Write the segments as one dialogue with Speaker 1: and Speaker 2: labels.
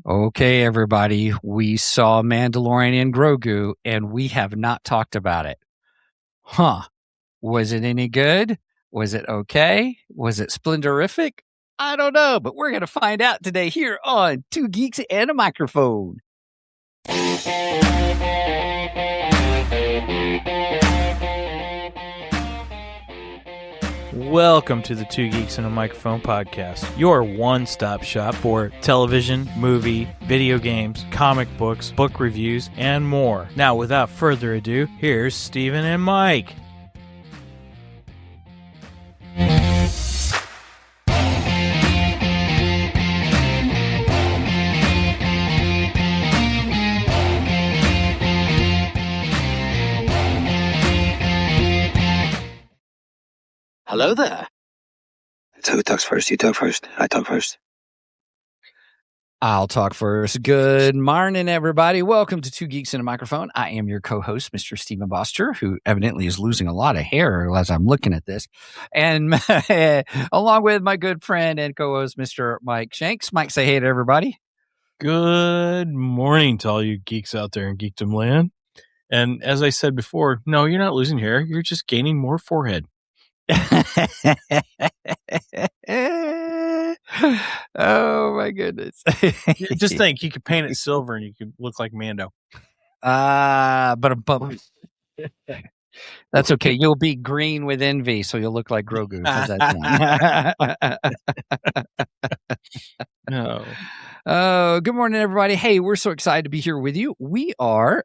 Speaker 1: Okay, everybody, we saw Mandalorian and Grogu, and we have not talked about it. Huh. Was it any good? Was it okay? Was it splendorific? I don't know, but we're going to find out today here on Two Geeks and a Microphone.
Speaker 2: Welcome to the Two Geeks and a Microphone podcast, your one-stop shop for television, movie, video games, comic books, book reviews, and more. Now, without further ado, here's Steven and Mike.
Speaker 1: Hello there.
Speaker 3: So who talks first? You talk first. I talk first.
Speaker 1: I'll talk first. Good morning, everybody. Welcome to Two Geeks and a Microphone. I am your co-host, Mr. Stephen Boster, who evidently is losing a lot of hair as I'm looking at this. And along with my good friend and co-host, Mr. Mike Shanks. Mike, say hey to everybody.
Speaker 2: Good morning to all you geeks out there in Geekdom land. And as I said before, no, you're not losing hair. You're just gaining more forehead.
Speaker 1: Oh my goodness.
Speaker 2: Just think, you could paint it silver and you could look like Mando.
Speaker 1: But that's okay. You'll be green with envy, so you'll look like Grogu.
Speaker 2: No.
Speaker 1: Oh, good morning, everybody. Hey, we're so excited to be here with you. We are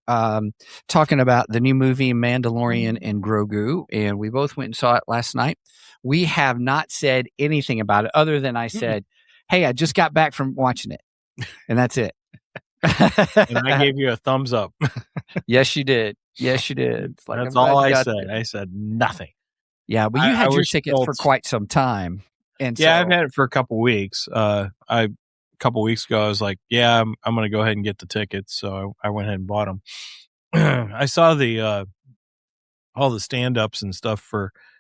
Speaker 1: talking about the new movie Mandalorian and Grogu, and we both went and saw it last night. We have not said anything about it other than I said, hey, I just got back from watching it, and that's it.
Speaker 2: And I gave you a thumbs up.
Speaker 1: Yes, you did. Yes, you did.
Speaker 2: That's all I said. I said nothing.
Speaker 1: Yeah, but you had your ticket for quite some time. And
Speaker 2: yeah, I've had it for a couple weeks. A couple weeks ago, I was like, yeah, I'm going to go ahead and get the tickets. So I went ahead and bought them. I saw the all the stand-ups and stuff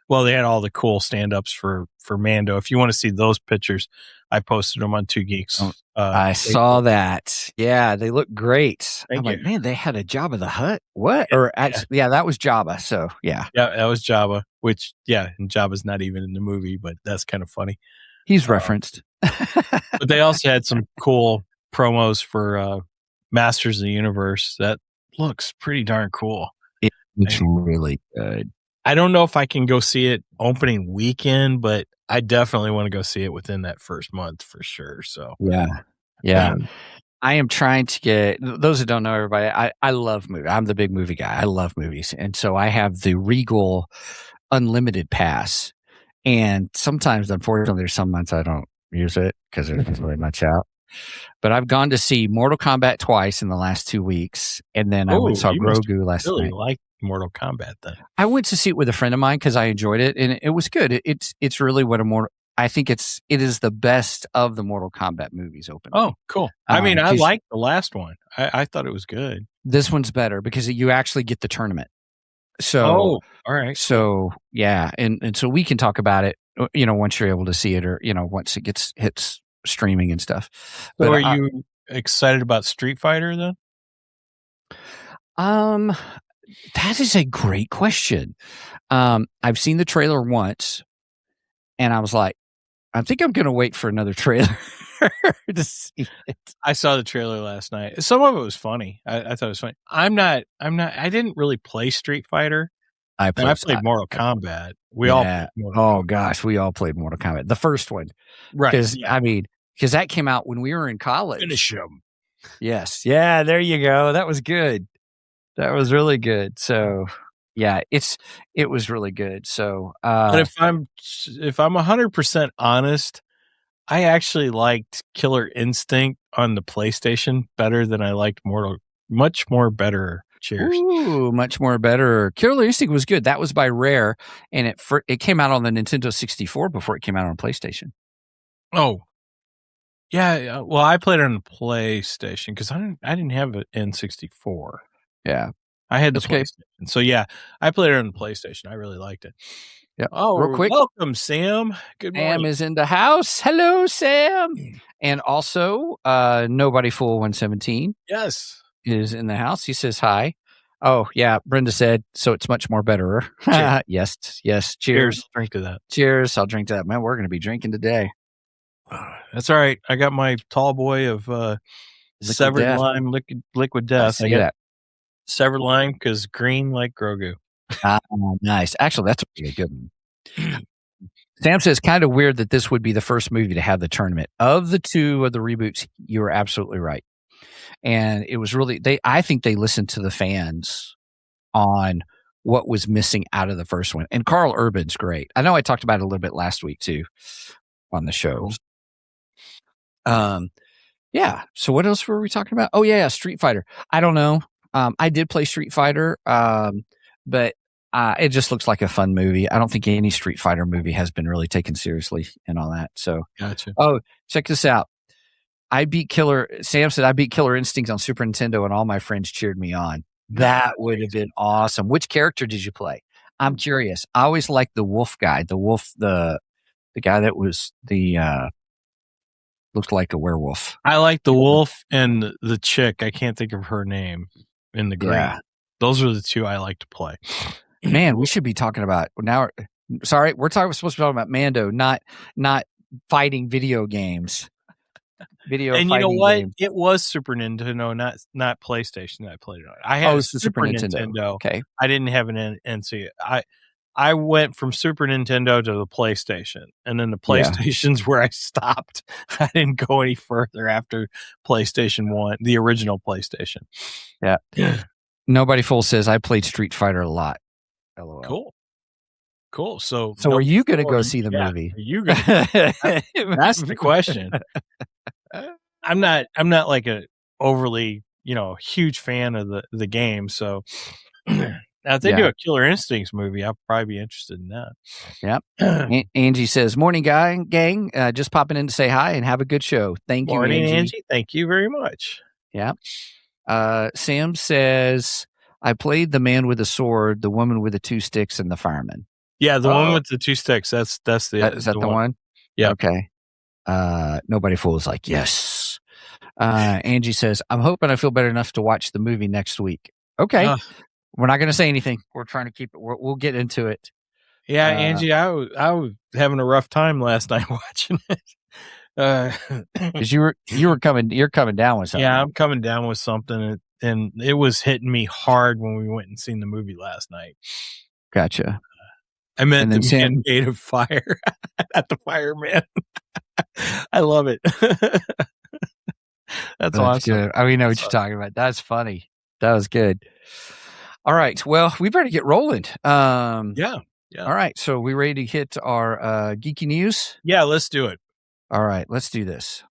Speaker 2: they had all the cool stand-ups for Mando. If you want to see those pictures, I posted them on Two Geeks.
Speaker 1: I saw that. Yeah, they look great.
Speaker 2: Thank you.
Speaker 1: Like, man, they had a Jabba the Hutt. What? Or actually, yeah, that was Jabba. So, yeah.
Speaker 2: Yeah, that was Jabba, which, and Jabba's not even in the movie, but that's kind of funny.
Speaker 1: He's referenced.
Speaker 2: But they also had some cool promos for Masters of the Universe. That looks pretty darn cool.
Speaker 1: It's really good.
Speaker 2: I don't know if I can go see it opening weekend, but I definitely want to go see it within that first month for sure. So
Speaker 1: yeah. I am trying to get those who don't know, everybody. I love movies. I'm the big movie guy. I love movies, and so I have the Regal Unlimited Pass. And sometimes, unfortunately, there's some months I don't use it because there's not really much out. But I've gone to see Mortal Kombat twice in the last 2 weeks, and then I went and saw Grogu last night.
Speaker 2: Like Mortal Kombat, then
Speaker 1: I went to see it with a friend of mine because I enjoyed it, and it was good. It's really what I think it is the best of the Mortal Kombat movies. Open.
Speaker 2: Oh, cool. I mean, I liked the last one. I thought it was good.
Speaker 1: This one's better because you actually get the tournament. So,
Speaker 2: all right.
Speaker 1: So, yeah, and so we can talk about it, once you're able to see it, or once it hits streaming and stuff.
Speaker 2: But so are you excited about Street Fighter then?
Speaker 1: That is a great question. I've seen the trailer once, and I was like, I think I'm going to wait for another trailer to see it.
Speaker 2: I saw the trailer last night. Some of it was funny. I thought it was funny. I didn't really play Street Fighter. I played Mortal Kombat. We all played Mortal Kombat.
Speaker 1: Gosh, we all played Mortal Kombat. The first one.
Speaker 2: Right.
Speaker 1: Because that came out when we were in college.
Speaker 2: Finish him.
Speaker 1: Yes. Yeah, there you go. That was good. That was really good. So, yeah, it was really good. So,
Speaker 2: but if I'm 100% honest, I actually liked Killer Instinct on the PlayStation better than I liked much more better. Cheers.
Speaker 1: Ooh, much more better. Killer Instinct was good. That was by Rare, and it came out on the Nintendo 64 before it came out on PlayStation.
Speaker 2: Oh, yeah. Well, I played it on the PlayStation because I didn't have an N64.
Speaker 1: Yeah,
Speaker 2: I had the PlayStation. So yeah, I played it on the PlayStation. I really liked it.
Speaker 1: Yeah.
Speaker 2: Oh,
Speaker 1: real quick.
Speaker 2: welcome, Sam. Good morning.
Speaker 1: Sam is in the house. Hello, Sam. And also, Nobody Fool 117.
Speaker 2: Yes.
Speaker 1: Is in the house. He says hi. Oh, yeah. Brenda said, so it's much more better. Yes. Cheers.
Speaker 2: Drink to that.
Speaker 1: Cheers. I'll drink to that. Man, we're going to be drinking today.
Speaker 2: That's all right. I got my tall boy of severed
Speaker 1: death.
Speaker 2: lime liquid death.
Speaker 1: I got
Speaker 2: that. Severed lime because green like Grogu.
Speaker 1: Nice. Actually, that's a good one. Sam says, kind of weird that this would be the first movie to have the tournament. Of the two of the reboots, you were absolutely right. And it was really, I think they listened to the fans on what was missing out of the first one. And Carl Urban's great. I know I talked about it a little bit last week too on the show. Yeah. So what else were we talking about? Oh yeah, Street Fighter. I don't know. I did play Street Fighter, but it just looks like a fun movie. I don't think any Street Fighter movie has been really taken seriously and all that. So,
Speaker 2: gotcha.
Speaker 1: Oh, check this out. Sam said, I beat Killer Instincts on Super Nintendo and all my friends cheered me on. That would have been awesome. Which character did you play? I'm curious. I always liked the wolf guy, the guy that was looked like a werewolf.
Speaker 2: I like the wolf and the chick. I can't think of her name in the green. Yeah. Those are the two I like to play.
Speaker 1: Man, we should be talking about now. Sorry, we're supposed to be talking about Mando, not fighting video games.
Speaker 2: And you know what? Games. It was Super Nintendo, not PlayStation that I played it on. I had Super Nintendo.
Speaker 1: Okay.
Speaker 2: I didn't have an NC. I went from Super Nintendo to the PlayStation, and then the PlayStation's where I stopped. I didn't go any further after PlayStation 1, the original PlayStation.
Speaker 1: Yeah. Nobody Fool says, I played Street Fighter a lot.
Speaker 2: LOL. Cool. So
Speaker 1: are you going to go see the movie?
Speaker 2: Are you going to? That's the question. I'm not like a overly, huge fan of the game. So if they do a Killer Instincts movie, I'll probably be interested in that.
Speaker 1: Yep. Angie says, morning, gang. Just popping in to say hi and have a good show. Thank you,
Speaker 2: Angie. Thank you very much.
Speaker 1: Yeah. Sam says, I played the man with the sword, the woman with the two sticks, and the fireman.
Speaker 2: Yeah, the one with the two sticks. That's the
Speaker 1: is that the one?
Speaker 2: Yeah.
Speaker 1: Okay. Nobody Fool's like, yes. Angie says, I'm hoping I feel better enough to watch the movie next week. Okay. We're not going to say anything. We're trying to keep it. We'll get into it.
Speaker 2: Yeah, Angie, I was having a rough time last night watching it.
Speaker 1: Because you're coming down with something.
Speaker 2: Yeah, I'm coming down with something, and it was hitting me hard when we went and seen the movie last night.
Speaker 1: Gotcha.
Speaker 2: I meant the man made of fire, not the fireman. I love it. That's awesome.
Speaker 1: Good. I mean, know what you're talking about. That's funny. That was good. All right. Well, we better get rolling.
Speaker 2: Yeah.
Speaker 1: All right. So we ready to hit our geeky news?
Speaker 2: Yeah, let's do it.
Speaker 1: All right. Let's do this.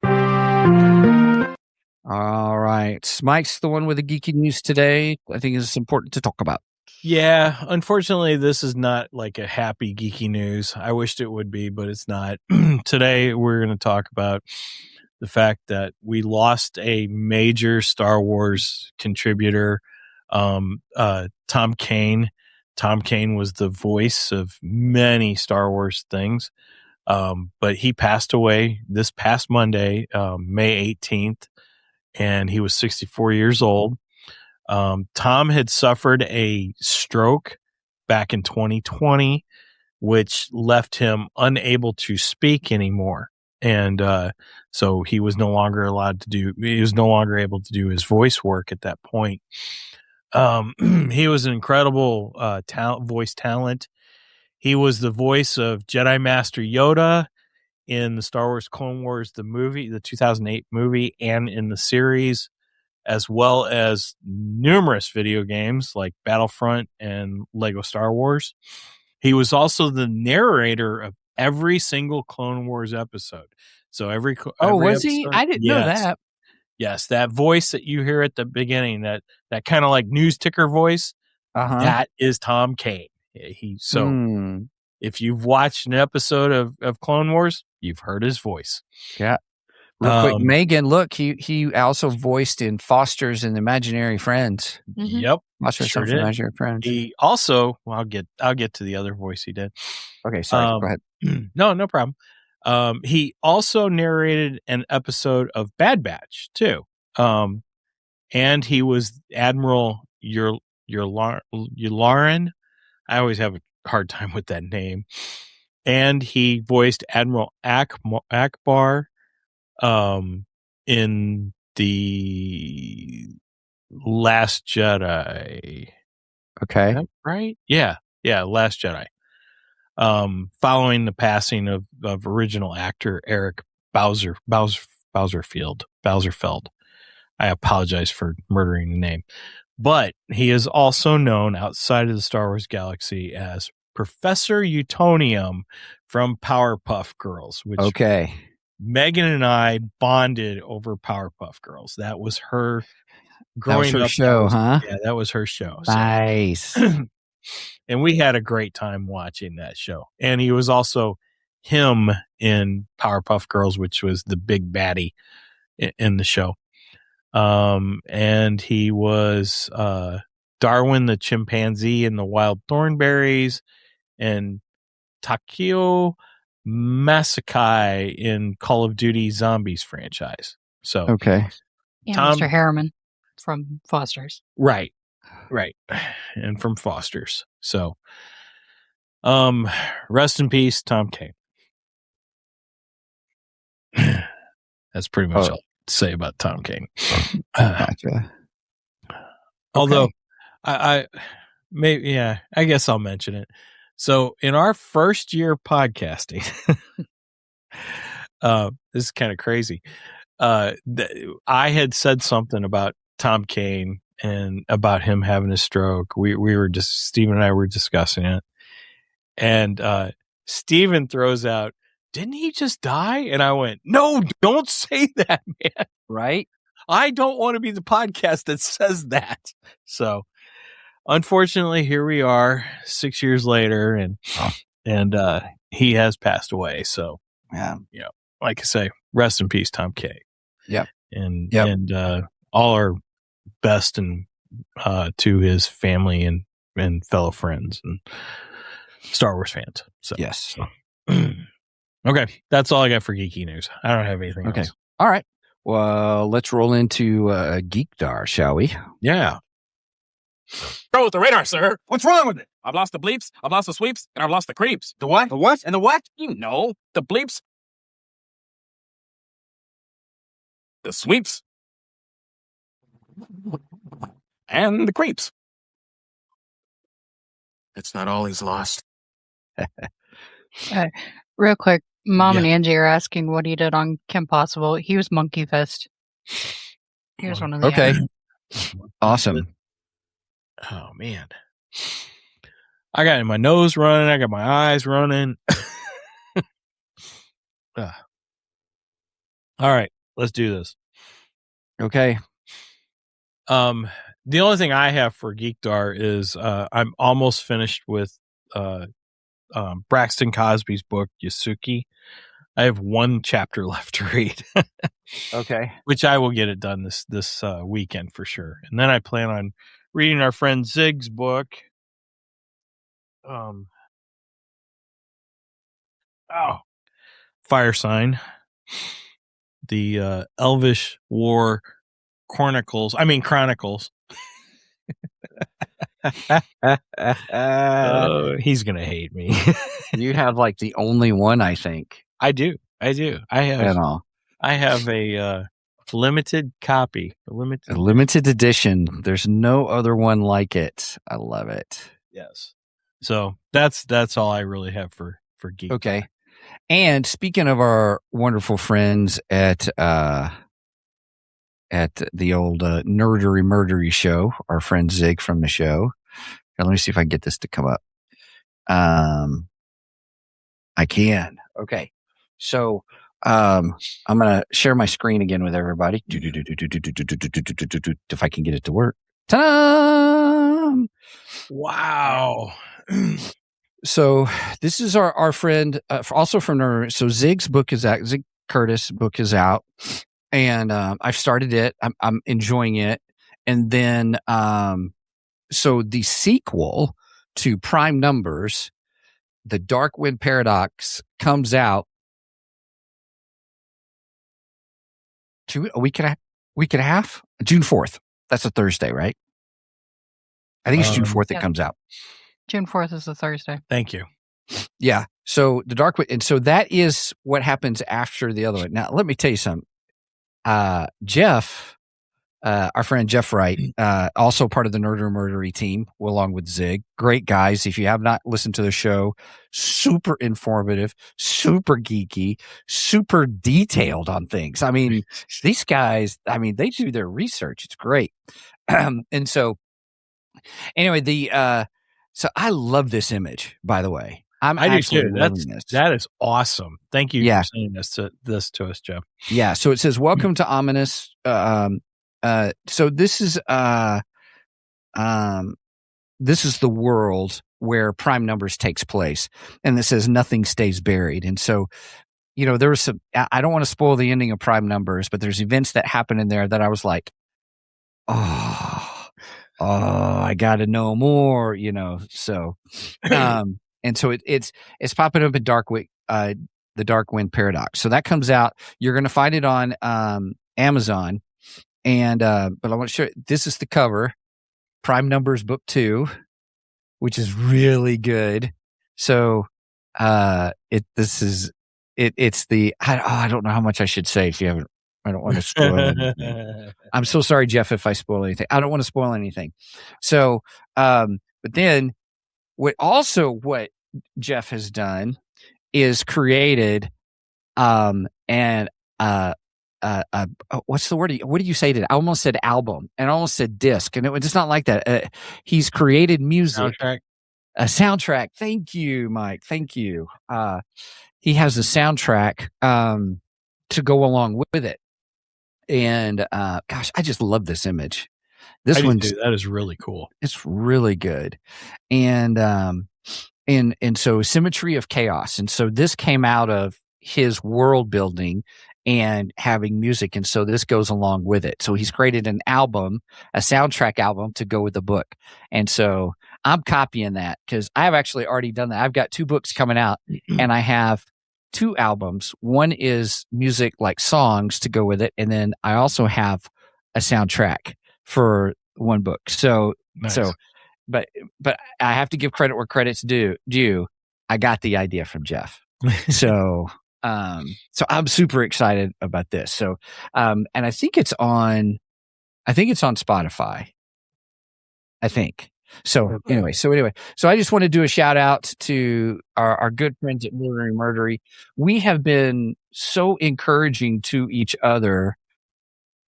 Speaker 1: All right. Mike's the one with the geeky news today. I think it's important to talk about.
Speaker 2: Yeah, unfortunately, this is not like a happy geeky news. I wished it would be, but it's not. Today, we're going to talk about the fact that we lost a major Star Wars contributor, Tom Kane. Tom Kane was the voice of many Star Wars things, but he passed away this past Monday, May 18th, and he was 64 years old. Tom had suffered a stroke back in 2020, which left him unable to speak anymore. And so he was no longer able to do his voice work at that point. He was an incredible voice talent. He was the voice of Jedi Master Yoda in the Star Wars Clone Wars, the movie, the 2008 movie, and in the series, as well as numerous video games like Battlefront and Lego Star Wars. He was also the narrator of every single Clone Wars episode. So every
Speaker 1: was
Speaker 2: episode,
Speaker 1: he? I didn't know that.
Speaker 2: Yes, that voice that you hear at the beginning, that kind of like news ticker voice, that is Tom Kane. If you've watched an episode of Clone Wars, you've heard his voice.
Speaker 1: Yeah. Real quick, Megan, look, he also voiced in Foster's and Imaginary Friends.
Speaker 2: Mm-hmm. Yep.
Speaker 1: Foster's sure did. Imaginary Friends.
Speaker 2: He also, well, I'll get to the other voice he did.
Speaker 1: Okay, sorry. Go ahead.
Speaker 2: No problem. He also narrated an episode of Bad Batch too. And he was Admiral Yularen. I always have a hard time with that name. And he voiced Admiral Akbar in the Last Jedi.
Speaker 1: Okay.
Speaker 2: Is that right? Yeah, Last Jedi. Following the passing of original actor Eric Bauserfeld. I apologize for murdering the name. But he is also known outside of the Star Wars galaxy as Professor Utonium from Powerpuff Girls, which Megan and I bonded over Powerpuff Girls. That was her growing
Speaker 1: that was her
Speaker 2: up
Speaker 1: show, huh?
Speaker 2: Yeah, that was her show.
Speaker 1: Nice.
Speaker 2: So, and we had a great time watching that show. And he was also him in Powerpuff Girls, which was the big baddie in the show. And he was Darwin the chimpanzee in the Wild Thornberries, and Takeo Masakai in Call of Duty Zombies franchise. So
Speaker 1: okay,
Speaker 4: and Mr. Harriman from Foster's,
Speaker 2: right, and from Foster's. So, rest in peace, Tom Kane. That's pretty much all to say about Tom Kane.
Speaker 1: Gotcha.
Speaker 2: Although I guess I'll mention it. So in our first year podcasting, this is kind of crazy. I had said something about Tom Kane and about him having a stroke. Steven and I were discussing it, and Steven throws out, "Didn't he just die?" And I went, "No, don't say that, man."
Speaker 1: Right?
Speaker 2: I don't want to be the podcast that says that. So, unfortunately, here we are 6 years later, and he has passed away. So, like I say, rest in peace, Tom Kane.
Speaker 1: Yep.
Speaker 2: And all our best and to his family and fellow friends and Star Wars fans. So,
Speaker 1: yes.
Speaker 2: Okay, that's all I got for geeky news. I don't have anything else.
Speaker 1: All right. Well, let's roll into Geekdar, shall we?
Speaker 2: Yeah.
Speaker 5: Go with the radar, sir.
Speaker 3: What's wrong with it?
Speaker 5: I've lost the bleeps, I've lost the sweeps, and I've lost the creeps.
Speaker 3: The what? The what? And the what?
Speaker 5: You know, the bleeps, the sweeps, and the creeps. It's not all he's lost.
Speaker 4: Real quick, Mom and Angie are asking what he did on Kim Possible. He was Monkey Fist. He was one of the
Speaker 1: actors. Awesome.
Speaker 2: Oh man, I got my nose running. I got my eyes running. All right, let's do this.
Speaker 1: Okay.
Speaker 2: The only thing I have for Geekdar is I'm almost finished with Braxton Cosby's book Yasuki. I have one chapter left to read.
Speaker 1: Okay.
Speaker 2: Which I will get it done this weekend for sure. And then I plan on reading our friend Zig's book. Fire Sign. The Elvish War Chronicles. He's going to hate me.
Speaker 1: You have like the only one, I think.
Speaker 2: I do. I have a limited copy. A
Speaker 1: limited edition. There's no other one like it. I love it.
Speaker 2: Yes. So that's all I really have for Geek.
Speaker 1: Okay. And speaking of our wonderful friends at the old Nerdery Murdery show, our friend Zig from the show. Now, let me see if I can get this to come up. I can. Okay. So I'm going to share my screen again with everybody. If I can get it to work. Ta-da!
Speaker 2: Wow.
Speaker 1: So this is our friend, also from Nerdery. So Zig's book is out. Zig, Curtis book is out, and I've started it. I'm enjoying it, and then so the sequel to Prime Numbers, The Dark Wind Paradox, comes out a week and a half, June 4th. That's a Thursday, right? I think it's June 4th it comes out.
Speaker 4: June 4th is a Thursday.
Speaker 2: Thank you.
Speaker 1: Yeah. So the Dark Wind, and so that is what happens after the other one. Now, let me tell you something. Jeff, our friend Jeff Wright, also part of the Nerder Murdery team, along with Zig. Great guys. If you have not listened to the show, super informative, super geeky, super detailed on things. I mean, these guys, they do their research. It's great. And so, anyway, so I love this image, by the way.
Speaker 2: I do too.
Speaker 1: Loving this.
Speaker 2: That is awesome. Thank you for saying this to us, Jeff.
Speaker 1: Yeah. So it says, "Welcome to Ominous." So this is the world where Prime Numbers takes place, and it says nothing stays buried. And so, there was some. I don't want to spoil the ending of Prime Numbers, but there's events that happen in there that I was like, oh, I got to know more. So, and so it's popping up in the Dark Wind Paradox. So that comes out. You're going to find it on Amazon. And but I want to show you, this is the cover, Prime Numbers Book 2, which is really good. So it's the I don't know how much I should say if you haven't. I don't want to spoil anything. I'm so sorry, Jeff, if I spoil anything. I don't want to spoil anything. So but then what Jeff has done is created what's the word? What do you say to it? I almost said album and I almost said disc, and it was just not like that. He's created music, a soundtrack. Thank you, Mike. Thank you. He has a soundtrack to go along with it, and gosh, I just love this image. That
Speaker 2: is really cool.
Speaker 1: It's really good, and so Symmetry of Chaos, and so this came out of his world building and having music. And so this goes along with it. So he's created an album, a soundtrack album to go with the book. And so I'm copying that because I have actually already done that. I've got 2 books coming out and I have 2 albums. One is music, like songs to go with it. And then I also have a soundtrack for one book. So,
Speaker 2: nice.
Speaker 1: but I have to give credit where credit's due. I got the idea from Jeff. So I'm super excited about this. So, and I think it's on Spotify. I think. So anyway, so I just want to do a shout out to our good friends at Murdery. We have been so encouraging to each other.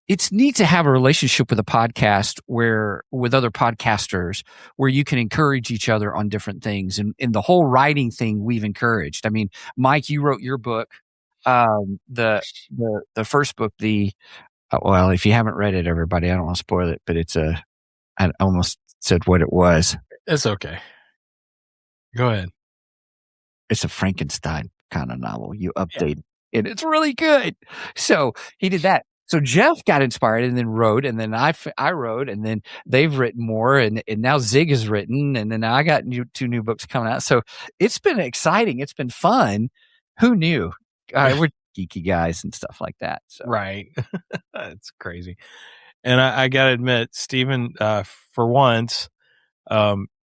Speaker 1: It's neat to have a relationship with a podcast with other podcasters where you can encourage each other on different things. And in the whole writing thing, we've encouraged. I mean, Mike, you wrote your book, the first book, well, if you haven't read it, everybody, I don't want to spoil it, but I almost said what it was.
Speaker 2: It's okay. Go ahead.
Speaker 1: It's a Frankenstein kind of novel. You update it. It's really good. So he did that. So Jeff got inspired and then wrote, and then I wrote, and then they've written more, and now Zig has written, and then I got 2 new books coming out. So it's been exciting. It's been fun. Who knew? We're geeky guys and stuff like that. So.
Speaker 2: Right. That's crazy. And I got to admit, Stephen, for once,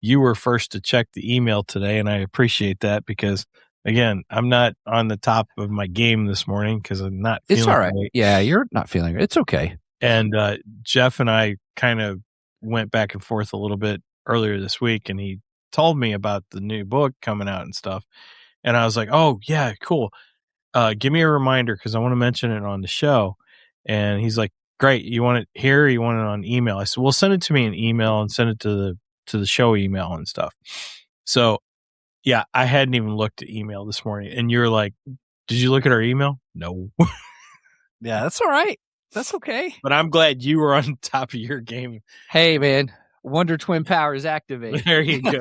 Speaker 2: you were first to check the email today, and I appreciate that because, again, I'm not on the top of my game this morning because I'm not feeling
Speaker 1: It's all right.
Speaker 2: great.
Speaker 1: Yeah, you're not feeling it. It's okay.
Speaker 2: And Jeff and I kind of went back and forth a little bit earlier this week, and he told me about the new book coming out and stuff. And I was like, oh, yeah, cool. Give me a reminder because I want to mention it on the show. And he's like, great. You want it here or you want it on email? I said, well, send it to me in email and send it to the show email and stuff. So, yeah, I hadn't even looked at email this morning. And you're like, did you look at our email? No.
Speaker 1: Yeah, that's all right. That's okay.
Speaker 2: But I'm glad you were on top of your game.
Speaker 1: Hey, man, Wonder Twin powers activate.
Speaker 2: There you go.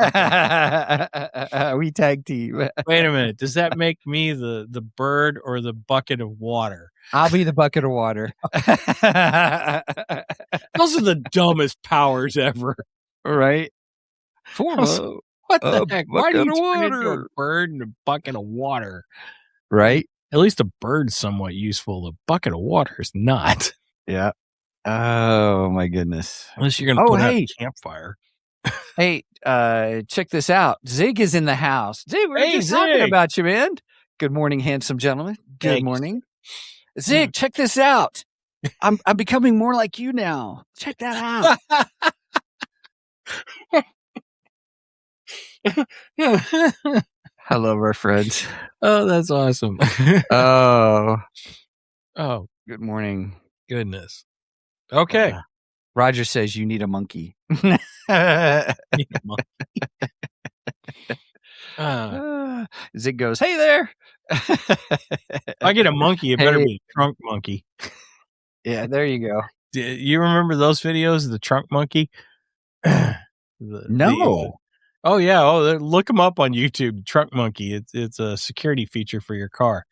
Speaker 1: We tag team.
Speaker 2: Wait a minute. Does that make me the bird or the bucket of water?
Speaker 1: I'll be the bucket of water.
Speaker 2: Those are the dumbest powers ever.
Speaker 1: Right?
Speaker 2: What the heck? Why do you
Speaker 1: bucket of
Speaker 2: turn into a
Speaker 1: water.
Speaker 2: bird and a bucket of water?
Speaker 1: Right?
Speaker 2: At least a bird's somewhat useful. A bucket of water is not.
Speaker 1: Yeah. Oh my goodness.
Speaker 2: Unless you're going to put out a campfire.
Speaker 1: Hey, check this out. Zig is in the house. Zig, we're
Speaker 2: Hey,
Speaker 1: just talking
Speaker 2: Zig.
Speaker 1: about you, man. Good morning, handsome gentleman. Good
Speaker 2: Thanks.
Speaker 1: morning. Zig, check this out. I'm becoming more like you now. Check that out. I love our friends.
Speaker 2: Oh, that's awesome.
Speaker 1: Oh,
Speaker 2: Oh,
Speaker 1: good morning.
Speaker 2: goodness. Okay.
Speaker 1: Roger says you need a monkey. Zig goes, hey there.
Speaker 2: If I get a monkey, it better
Speaker 1: Hey.
Speaker 2: be a trunk monkey.
Speaker 1: Yeah, there you go.
Speaker 2: You remember those videos of the trunk monkey?
Speaker 1: No.
Speaker 2: Oh yeah. Oh, look them up on YouTube. Trunk monkey. It's a security feature for your car.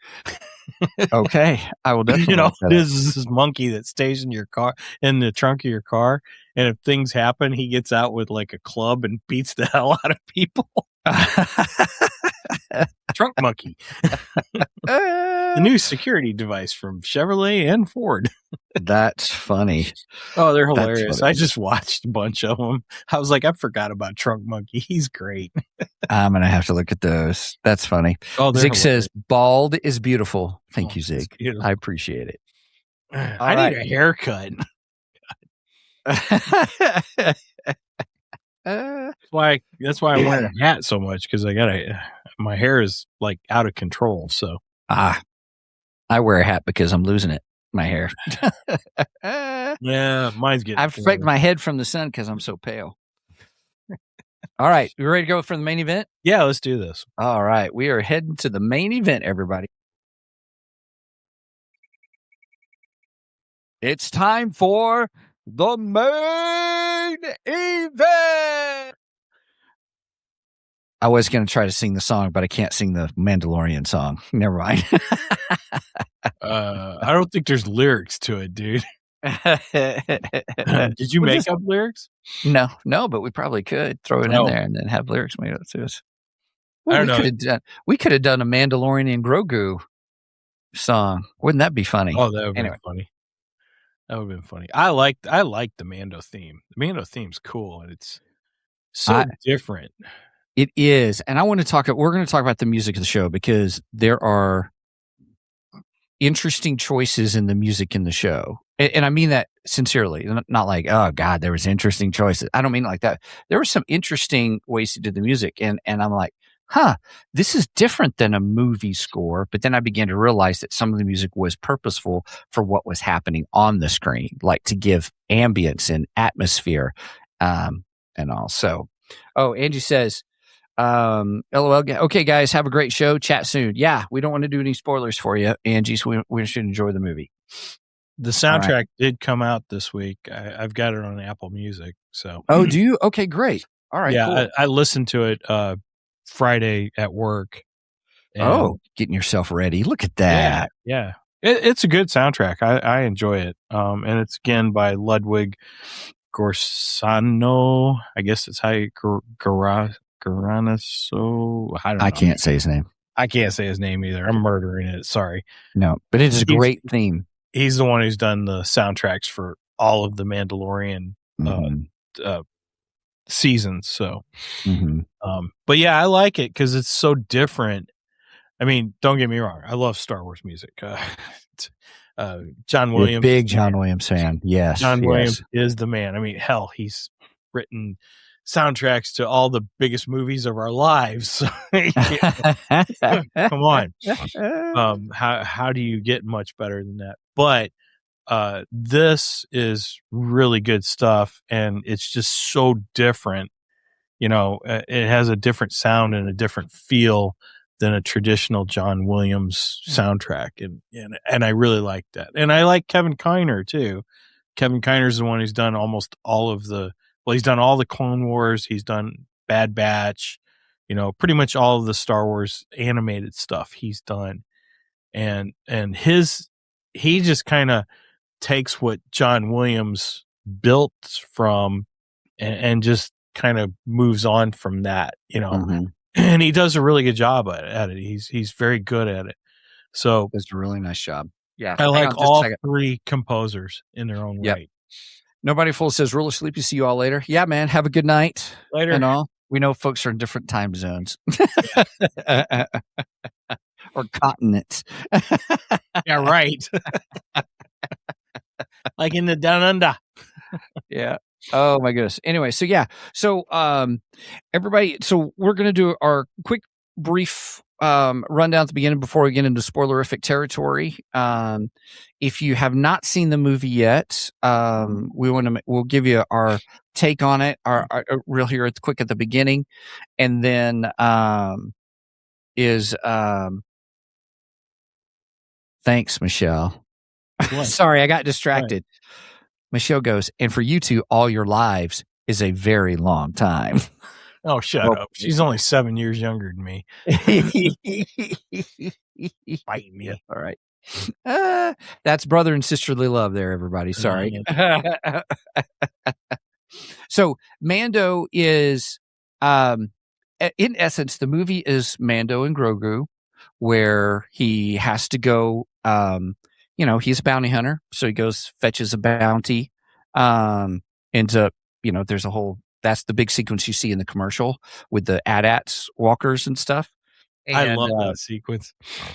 Speaker 1: Okay, I will definitely.
Speaker 2: You know,
Speaker 1: look that up.
Speaker 2: this monkey that stays in your car, in the trunk of your car, and if things happen, he gets out with like a club and beats the hell out of people. Trunk monkey, the new security device from Chevrolet and Ford.
Speaker 1: That's funny.
Speaker 2: Oh, they're
Speaker 1: That's
Speaker 2: hilarious.
Speaker 1: funny.
Speaker 2: I just watched a bunch of them. I was like, I forgot about Trunk Monkey. He's great.
Speaker 1: I'm gonna have to look at those. That's funny.
Speaker 2: Oh,
Speaker 1: Zig says bald is beautiful. Thank
Speaker 2: Oh,
Speaker 1: you,
Speaker 2: that's
Speaker 1: Zig.
Speaker 2: beautiful.
Speaker 1: I appreciate it.
Speaker 2: I
Speaker 1: right.
Speaker 2: need a haircut. That's why I wear a hat so much, because my hair is like out of control. So
Speaker 1: I wear a hat because I'm losing it. My hair.
Speaker 2: yeah, mine's getting.
Speaker 1: I protect my head from the sun because I'm so pale. All right, you ready to go for the main event?
Speaker 2: Yeah, let's do this.
Speaker 1: All right, we are heading to the main event, everybody. It's time for the main event. I was going to try to sing the song, but I can't sing the Mandalorian song. Never mind.
Speaker 2: I don't think there's lyrics to it, dude. Did you
Speaker 1: We'll
Speaker 2: make
Speaker 1: just-
Speaker 2: up lyrics?
Speaker 1: No, but we probably could throw it
Speaker 2: No.
Speaker 1: in there and then have lyrics made up to us.
Speaker 2: I don't know.
Speaker 1: We could have done a Mandalorian and Grogu song. Wouldn't that be funny?
Speaker 2: Oh, that would be
Speaker 1: Anyway.
Speaker 2: funny. That would have been funny. I like the Mando theme. The Mando theme's cool, and it's so different.
Speaker 1: It is. And we're going to talk about the music of the show because there are interesting choices in the music in the show. And I mean that sincerely, not like, oh God, there was interesting choices. I don't mean it like that. There were some interesting ways to do the music. And I'm like, this is different than a movie score. But then I began to realize that some of the music was purposeful for what was happening on the screen, like to give ambience and atmosphere, and all. So, Angie says, LOL. Okay, guys, have a great show. Chat soon. Yeah, we don't want to do any spoilers for you, Angie, so we should enjoy the movie.
Speaker 2: The soundtrack did come out this week. I've got it on Apple Music. So,
Speaker 1: Do you? Okay, great. All right.
Speaker 2: yeah,
Speaker 1: cool.
Speaker 2: I listened to it Friday at work. And
Speaker 1: Getting yourself ready. Look at that.
Speaker 2: Yeah. It's a good soundtrack. I enjoy it. And it's again by Ludwig Göransson. I guess it's how you Göransson. I don't know.
Speaker 1: I can't say his name.
Speaker 2: I can't say his name either. I'm murdering it. Sorry.
Speaker 1: No, but it's a great theme.
Speaker 2: He's the one who's done the soundtracks for all of the Mandalorian seasons. So, but yeah, I like it because it's so different. I mean, don't get me wrong. I love Star Wars music. John Williams,
Speaker 1: big John Williams fan. Yes,
Speaker 2: John
Speaker 1: yes.
Speaker 2: Williams is the man. I mean, hell, he's written soundtracks to all the biggest movies of our lives. Come on. How do you get much better than that? But this is really good stuff, and it's just so different. You know, it has a different sound and a different feel than a traditional John Williams soundtrack, and I really like that. And I like Kevin Kiner too. Kevin Kiner's the one who's done almost all of the Well, he's done all the Clone Wars. He's done Bad Batch. Pretty much all of the Star Wars animated stuff he's done. And he just kind of takes what John Williams built from and just kind of moves on from that, and he does a really good job at it. He's very good at it. So
Speaker 1: does a really nice job. Yeah.
Speaker 2: I like all three composers in their own right.
Speaker 1: Nobody Full says, "Rule of sleepy. See you all later." Yeah, man. Have a good night.
Speaker 2: Later.
Speaker 1: And all. We know folks are in different time zones. Or continents.
Speaker 2: Yeah, right. Like in the down under.
Speaker 1: Yeah. Oh my goodness. Anyway, so yeah. So everybody, so we're gonna do our quick brief rundown at the beginning before we get into spoilerific territory. If you have not seen the movie yet, we'll give you our take on it, our real here at the beginning, and then thanks, Michelle. Sorry, I got distracted. Right. Michelle goes, and for you two, all your lives is a very long time.
Speaker 2: Oh, shut up. She's only 7 years younger than me. Fight me.
Speaker 1: Yeah, all right. That's brother and sisterly love there, everybody. Sorry. So Mando is, in essence, the movie is Mando and Grogu, where he has to go, he's a bounty hunter. So he goes, fetches a bounty, ends up, there's a whole, that's the big sequence you see in the commercial with the AT-ATs walkers and stuff. And,
Speaker 2: I love that sequence.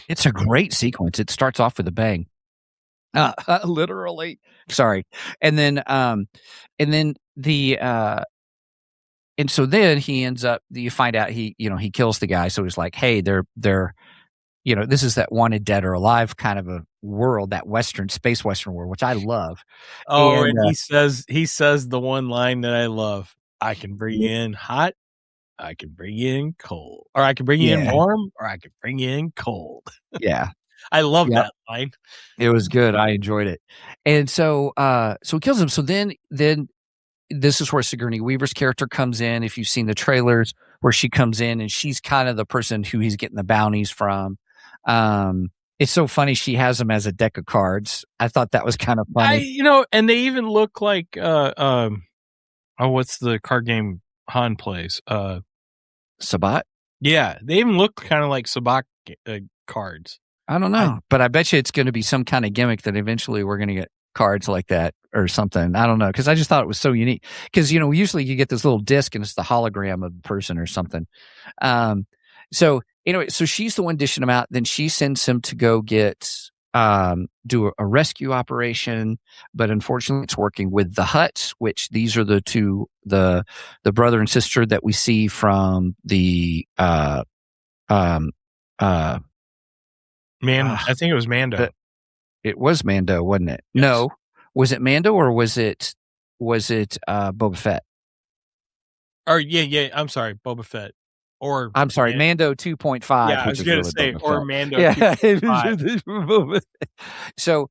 Speaker 1: It's a great sequence. It starts off with a bang. Literally. Sorry. And then and so then he ends up, you find out he kills the guy. So he's like, hey, they're this is that wanted dead or alive kind of a world, that space Western world, which I love.
Speaker 2: Oh, and he says the one line that I love. I can bring you in hot, I can bring you in cold, or I can bring you in warm, or I can bring you in cold.
Speaker 1: Yeah.
Speaker 2: I love that line.
Speaker 1: It was good. I enjoyed it. And so he kills him. So then this is where Sigourney Weaver's character comes in. If you've seen the trailers, where she comes in and she's kind of the person who he's getting the bounties from. It's so funny. She has them as a deck of cards. I thought that was kind of funny.
Speaker 2: And they even look like, what's the card game Han plays?
Speaker 1: Sabat?
Speaker 2: Yeah. They even look kind of like Sabat cards.
Speaker 1: I don't know, but I bet you it's going to be some kind of gimmick that eventually we're going to get cards like that or something. I don't know, because I just thought it was so unique. Because usually you get this little disc and it's the hologram of the person or something. So anyway, so she's the one dishing him out. Then she sends him to go do a rescue operation, but unfortunately, it's working with the Hutts, which these are the two the brother and sister that we see from the
Speaker 2: I think it was Mando.
Speaker 1: It was Mando, wasn't it?
Speaker 2: Yes.
Speaker 1: No. Was it Mando or was it Boba Fett?
Speaker 2: Or yeah, I'm sorry, Boba Fett. Or
Speaker 1: I'm sorry, Mando 2.5.
Speaker 2: Yeah, I was going to say, or Mando
Speaker 1: 2.5. So,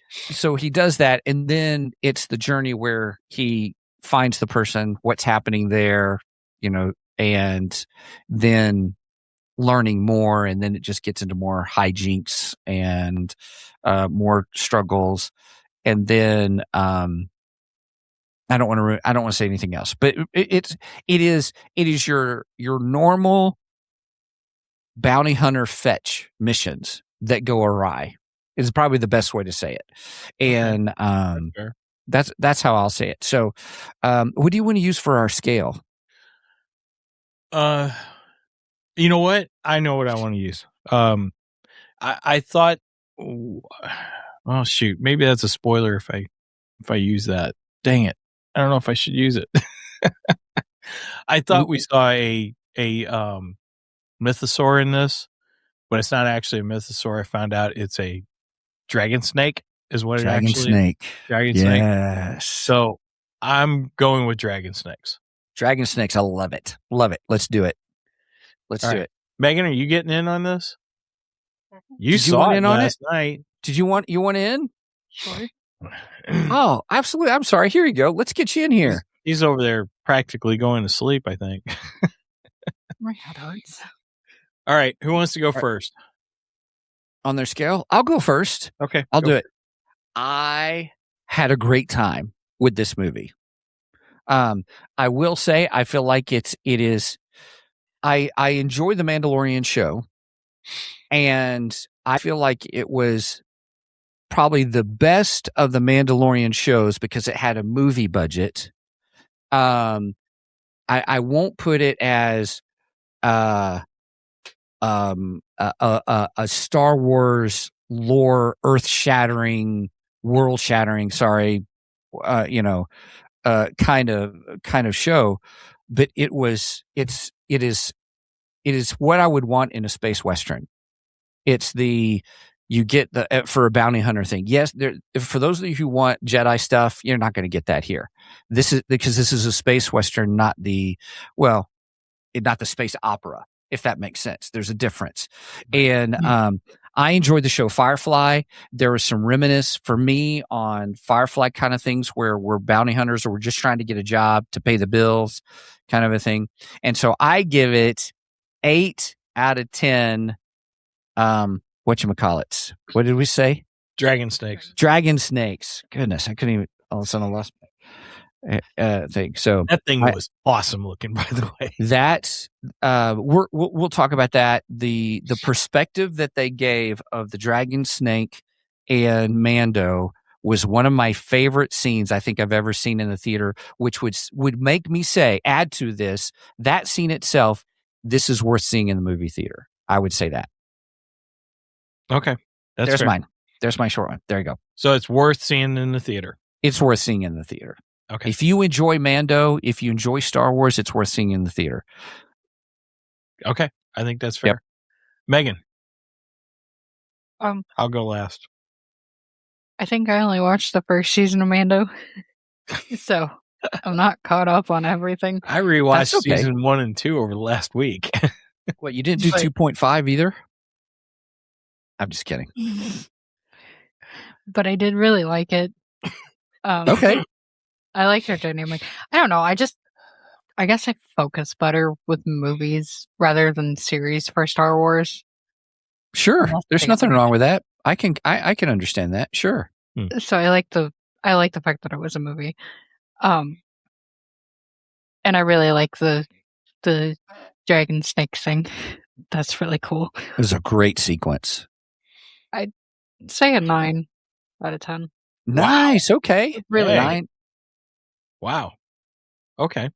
Speaker 1: so he does that, and then it's the journey where he finds the person, what's happening there, and then learning more, and then it just gets into more hijinks and more struggles, and then I don't want to say anything else, but it is your normal bounty hunter fetch missions that go awry is probably the best way to say it, and that's how I'll say it. So, what do you want to use for our scale?
Speaker 2: You know what? I know what I want to use. I thought, oh shoot, maybe that's a spoiler if I use that. Dang it. I don't know if I should use it. I thought we saw a mythosaur in this, but it's not actually a mythosaur. I found out it's a dragon snake is what
Speaker 1: dragon
Speaker 2: it actually
Speaker 1: snake.
Speaker 2: Dragon snake. Yes. So I'm going with dragon snakes.
Speaker 1: Dragon snakes. I love it. Love it. Let's do it. Let's do it.
Speaker 2: Megan, are you getting in on this? You saw it last night.
Speaker 1: Did you want in?
Speaker 4: Sure.
Speaker 1: Oh, absolutely. I'm sorry. Here you go. Let's get you in here.
Speaker 2: He's over there practically going to sleep, I think.
Speaker 4: My head hurts.
Speaker 2: All right. Who wants to go
Speaker 1: right.
Speaker 2: first?
Speaker 1: On their scale, I'll go first.
Speaker 2: Okay.
Speaker 1: I'll do it. I had a great time with this movie. I will say I feel like it is. I enjoy the Mandalorian show, and I feel like it was probably the best of the Mandalorian shows because it had a movie budget. I won't put it as a Star Wars lore, earth shattering, world shattering. Sorry, kind of show, but it is what I would want in a space western. It's you get the for a bounty hunter thing. Yes, for those of you who want Jedi stuff, you're not going to get that here. This is because this is a space western, not the space opera, if that makes sense. There's a difference. And I enjoyed the show Firefly. There was some reminiscence for me on Firefly kind of things where we're bounty hunters or we're just trying to get a job to pay the bills kind of a thing. And so I give it 8 out of 10. Whatchamacallits. What did we say?
Speaker 2: Dragon snakes.
Speaker 1: Dragon snakes. Goodness, I couldn't even all of a sudden I lost my thing. So
Speaker 2: that thing was awesome looking, by the way.
Speaker 1: That's we'll talk about that. The perspective that they gave of the dragon snake and Mando was one of my favorite scenes I think I've ever seen in the theater, which would make me say, add to this, that scene itself, this is worth seeing in the movie theater. I would say that.
Speaker 2: Okay.
Speaker 1: There's fair. Mine. There's my short one. There you go.
Speaker 2: So it's worth seeing in the theater.
Speaker 1: It's worth seeing in the theater.
Speaker 2: Okay.
Speaker 1: If you enjoy Mando, if you enjoy Star Wars, it's worth seeing in the theater.
Speaker 2: Okay. I think that's fair. Yep. Megan. I'll go last.
Speaker 4: I think I only watched the first season of Mando. So I'm not caught up on everything.
Speaker 2: I rewatched season 1 and 2 over the last week.
Speaker 1: What, you didn't do 2.5 either? I'm just kidding.
Speaker 4: But I did really like it.
Speaker 1: Okay.
Speaker 4: I like their dynamic. I don't know. I guess I focus better with movies rather than series for Star Wars.
Speaker 1: Sure. There's nothing wrong with that. I can understand that. Sure.
Speaker 4: So I like the fact that it was a movie. And I really like the dragon snake thing. That's really cool.
Speaker 1: It was a great sequence.
Speaker 4: I'd say a 9 out of 10.
Speaker 1: Nice. Wow. Okay.
Speaker 4: Really?
Speaker 1: 9.
Speaker 2: Wow. Okay.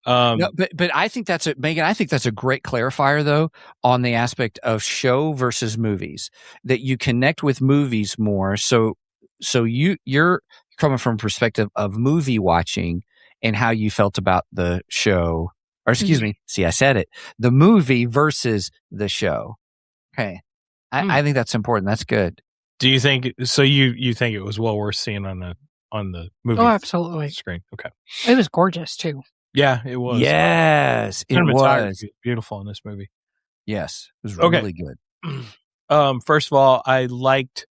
Speaker 1: No, but I think Megan, I think that's a great clarifier though on the aspect of show versus movies, that you connect with movies more. So you're coming from a perspective of movie watching and how you felt about the show, or excuse me. See, I said it, the movie versus the show. Okay. I think that's important. That's good.
Speaker 2: Do you think, so you think it was well worth seeing on the movie?
Speaker 4: Oh, absolutely.
Speaker 2: Screen. Okay.
Speaker 4: It was gorgeous too.
Speaker 2: Yeah, it was.
Speaker 1: Yes, it was
Speaker 2: beautiful in this movie.
Speaker 1: Yes, it was really
Speaker 2: good. First of all, I liked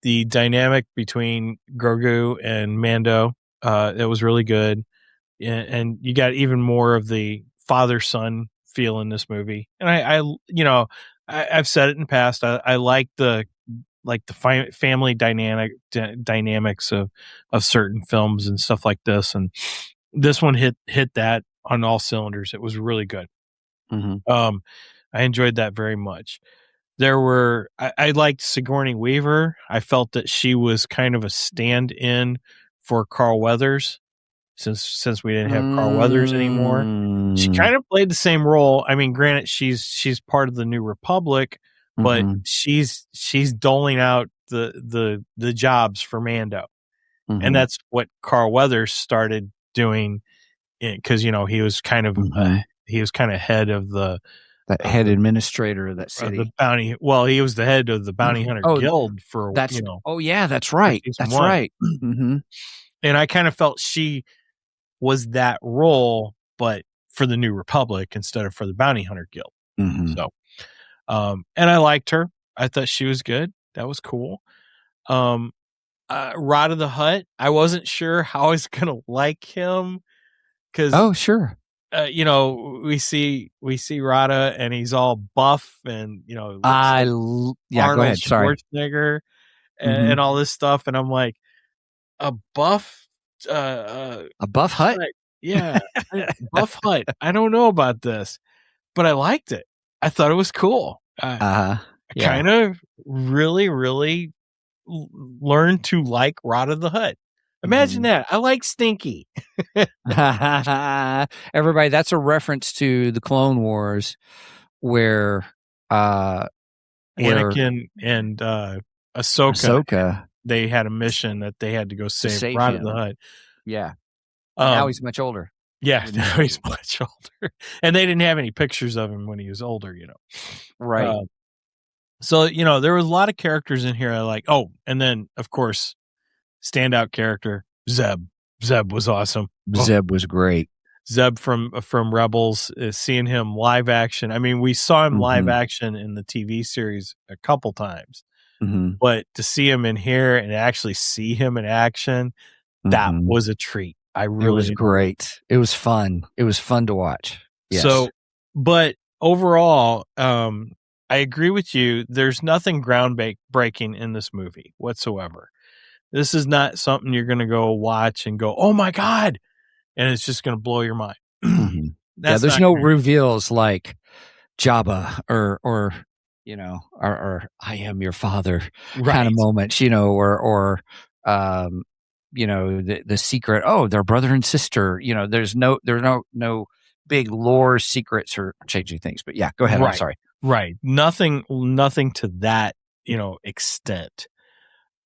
Speaker 2: the dynamic between Grogu and Mando. It was really good, and you got even more of the father-son feel in this movie. And I've said it in the past. I like the family dynamics of certain films and stuff like this, and this one hit that on all cylinders. It was really good.
Speaker 1: Mm-hmm.
Speaker 2: I enjoyed that very much. I liked Sigourney Weaver. I felt that she was kind of a stand-in for Carl Weathers since we didn't have Carl Weathers anymore. She kind of played the same role. I mean, granted, she's part of the New Republic, but she's doling out the jobs for Mando, and that's what Carl Weathers started doing, because he was kind of head of the
Speaker 1: head administrator of that city.
Speaker 2: The bounty. Well, he was the head of the bounty hunter guild for
Speaker 1: Oh yeah, that's right. That's right.
Speaker 2: And I kind of felt she was that role, but for the New Republic instead of for the bounty hunter guild. So, and I liked her. I thought she was good. That was cool. Rod of the Hutt, I wasn't sure how I was going to like him
Speaker 1: Oh, sure.
Speaker 2: We see Rada and he's all buff and looks like
Speaker 1: Go
Speaker 2: Arnold
Speaker 1: ahead. Sorry.
Speaker 2: Schwarzenegger
Speaker 1: Mhm.
Speaker 2: and all this stuff, and I'm like, a buff,
Speaker 1: A buff hut?
Speaker 2: yeah, buff hut. I don't know about this, but I liked it. I thought it was cool. I kind of really, really learned to like Rada the Hutt. Imagine that. I like Stinky.
Speaker 1: Everybody, that's a reference to the Clone Wars where
Speaker 2: Anakin and
Speaker 1: Ahsoka
Speaker 2: they had a mission that they had to go save Rada the Hutt.
Speaker 1: Yeah. Now he's much older.
Speaker 2: Yeah, now he's much older. And they didn't have any pictures of him when he was older,
Speaker 1: Right.
Speaker 2: So, there was a lot of characters in here I like. Oh, and then, of course, standout character, Zeb. Zeb was awesome.
Speaker 1: Zeb was great.
Speaker 2: Zeb from Rebels, seeing him live action. I mean, we saw him live action in the TV series a couple times. But to see him in here and actually see him in action, that was a treat. It was
Speaker 1: great. It was fun. It was fun to watch. Yes.
Speaker 2: So, but overall, I agree with you. There's nothing groundbreaking in this movie whatsoever. This is not something you're going to go watch and go, oh my God. And it's just going to blow your mind.
Speaker 1: There's no reveals like Jabba or I am your father kind of moments, or the secret. Oh, they're brother and sister. There's no big lore secrets or changing things. But yeah, go ahead.
Speaker 2: Right.
Speaker 1: I'm sorry.
Speaker 2: Right. Nothing to that, extent.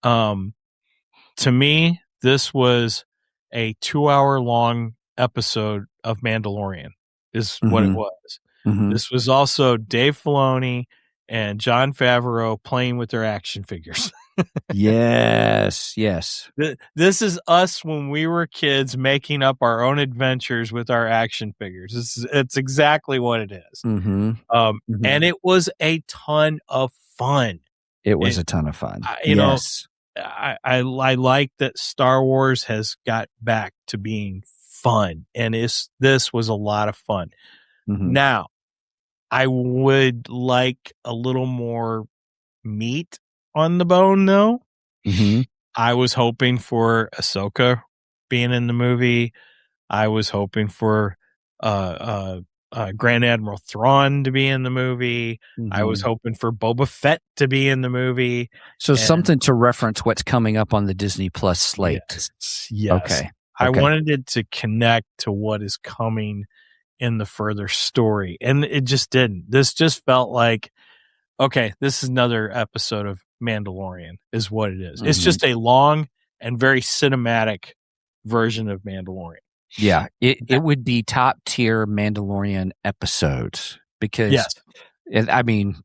Speaker 2: To me, this was a 2-hour long episode of Mandalorian is what it was. This was also Dave Filoni and Jon Favreau playing with their action figures.
Speaker 1: Yes.
Speaker 2: This is us when we were kids making up our own adventures with our action figures. It's exactly what it is. And it was a ton of fun.
Speaker 1: It was a ton of fun.
Speaker 2: I like that Star Wars has got back to being fun, and this was a lot of fun. Now, I would like a little more meat on the bone, though. I was hoping for Ahsoka being in the movie. I was hoping for Grand Admiral Thrawn to be in the movie. I was hoping for Boba Fett to be in the movie.
Speaker 1: So something to reference what's coming up on the Disney Plus slate.
Speaker 2: Yes.
Speaker 1: Okay.
Speaker 2: I wanted it to connect to what is coming in the further story, and it just didn't. This just felt like, okay, this is another episode of Mandalorian is what it is. It's just a long and very cinematic version of Mandalorian.
Speaker 1: Yeah, it would be top tier Mandalorian episodes because, I mean,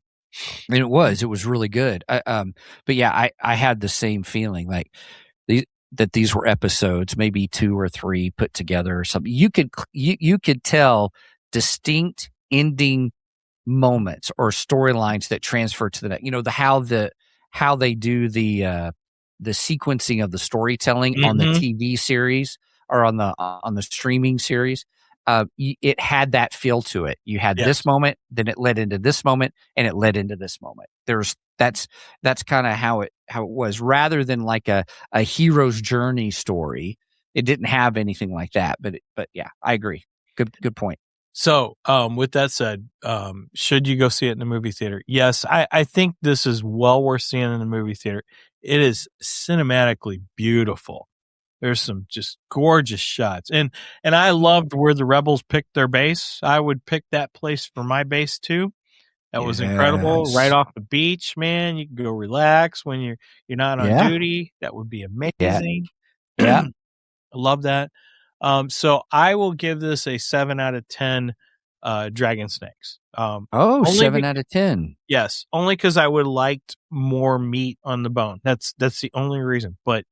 Speaker 1: and it was really good. But yeah, I had the same feeling like that these were episodes, maybe 2 or 3 put together or something. You could tell distinct ending moments or storylines that transfer to the next. How they do the sequencing of the storytelling on the TV series or on the streaming series. It had that feel to it. You had this moment, then it led into this moment, and it led into this moment. That's kind of how it was, rather than like a hero's journey story. It didn't have anything like that. But yeah, I agree. Good point.
Speaker 2: So, with that said, should you go see it in the movie theater? Yes, I think this is well worth seeing in the movie theater. It is cinematically beautiful. There's some just gorgeous shots. And I loved where the Rebels picked their base. I would pick that place for my base too. That was incredible. Right off the beach, man. You can go relax when you're not on duty. That would be amazing.
Speaker 1: Yeah.
Speaker 2: I love that. So I will give this a 7 out of 10 dragon snakes.
Speaker 1: 7 out of 10.
Speaker 2: Yes, only because I would have liked more meat on the bone. That's the only reason. But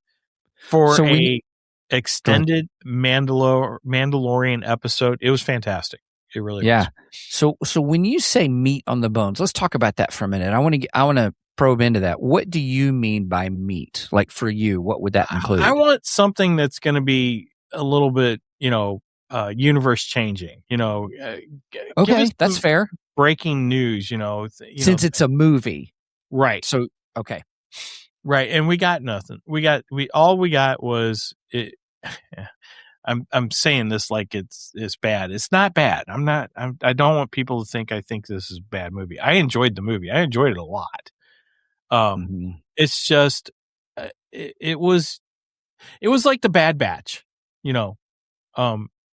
Speaker 2: for extended Mandalorian episode, it was fantastic. It really was.
Speaker 1: So when you say meat on the bones, let's talk about that for a minute. I want to probe into that. What do you mean by meat? Like for you, what would that include?
Speaker 2: I want something that's going to be a little bit, universe changing. Give
Speaker 1: Okay,
Speaker 2: us
Speaker 1: that's
Speaker 2: some
Speaker 1: fair.
Speaker 2: breaking news.
Speaker 1: Since it's a movie,
Speaker 2: right.
Speaker 1: so okay,
Speaker 2: Right, and we got nothing. All we got was it. I'm saying this like it's bad. It's not bad. I don't want people to think I think this is a bad movie. I enjoyed the movie. I enjoyed it a lot. It's just it was like the Bad Batch,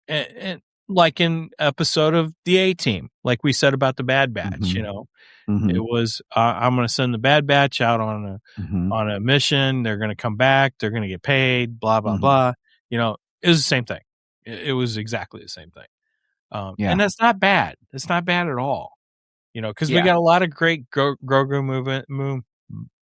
Speaker 2: and like an episode of the A-Team, like we said about the Bad Batch, It was I'm going to send the Bad Batch out on a mission. They're going to come back. They're going to get paid. Blah blah blah. It was the same thing. It was exactly the same thing. And that's not bad. It's not bad at all. Because we got a lot of great Grogu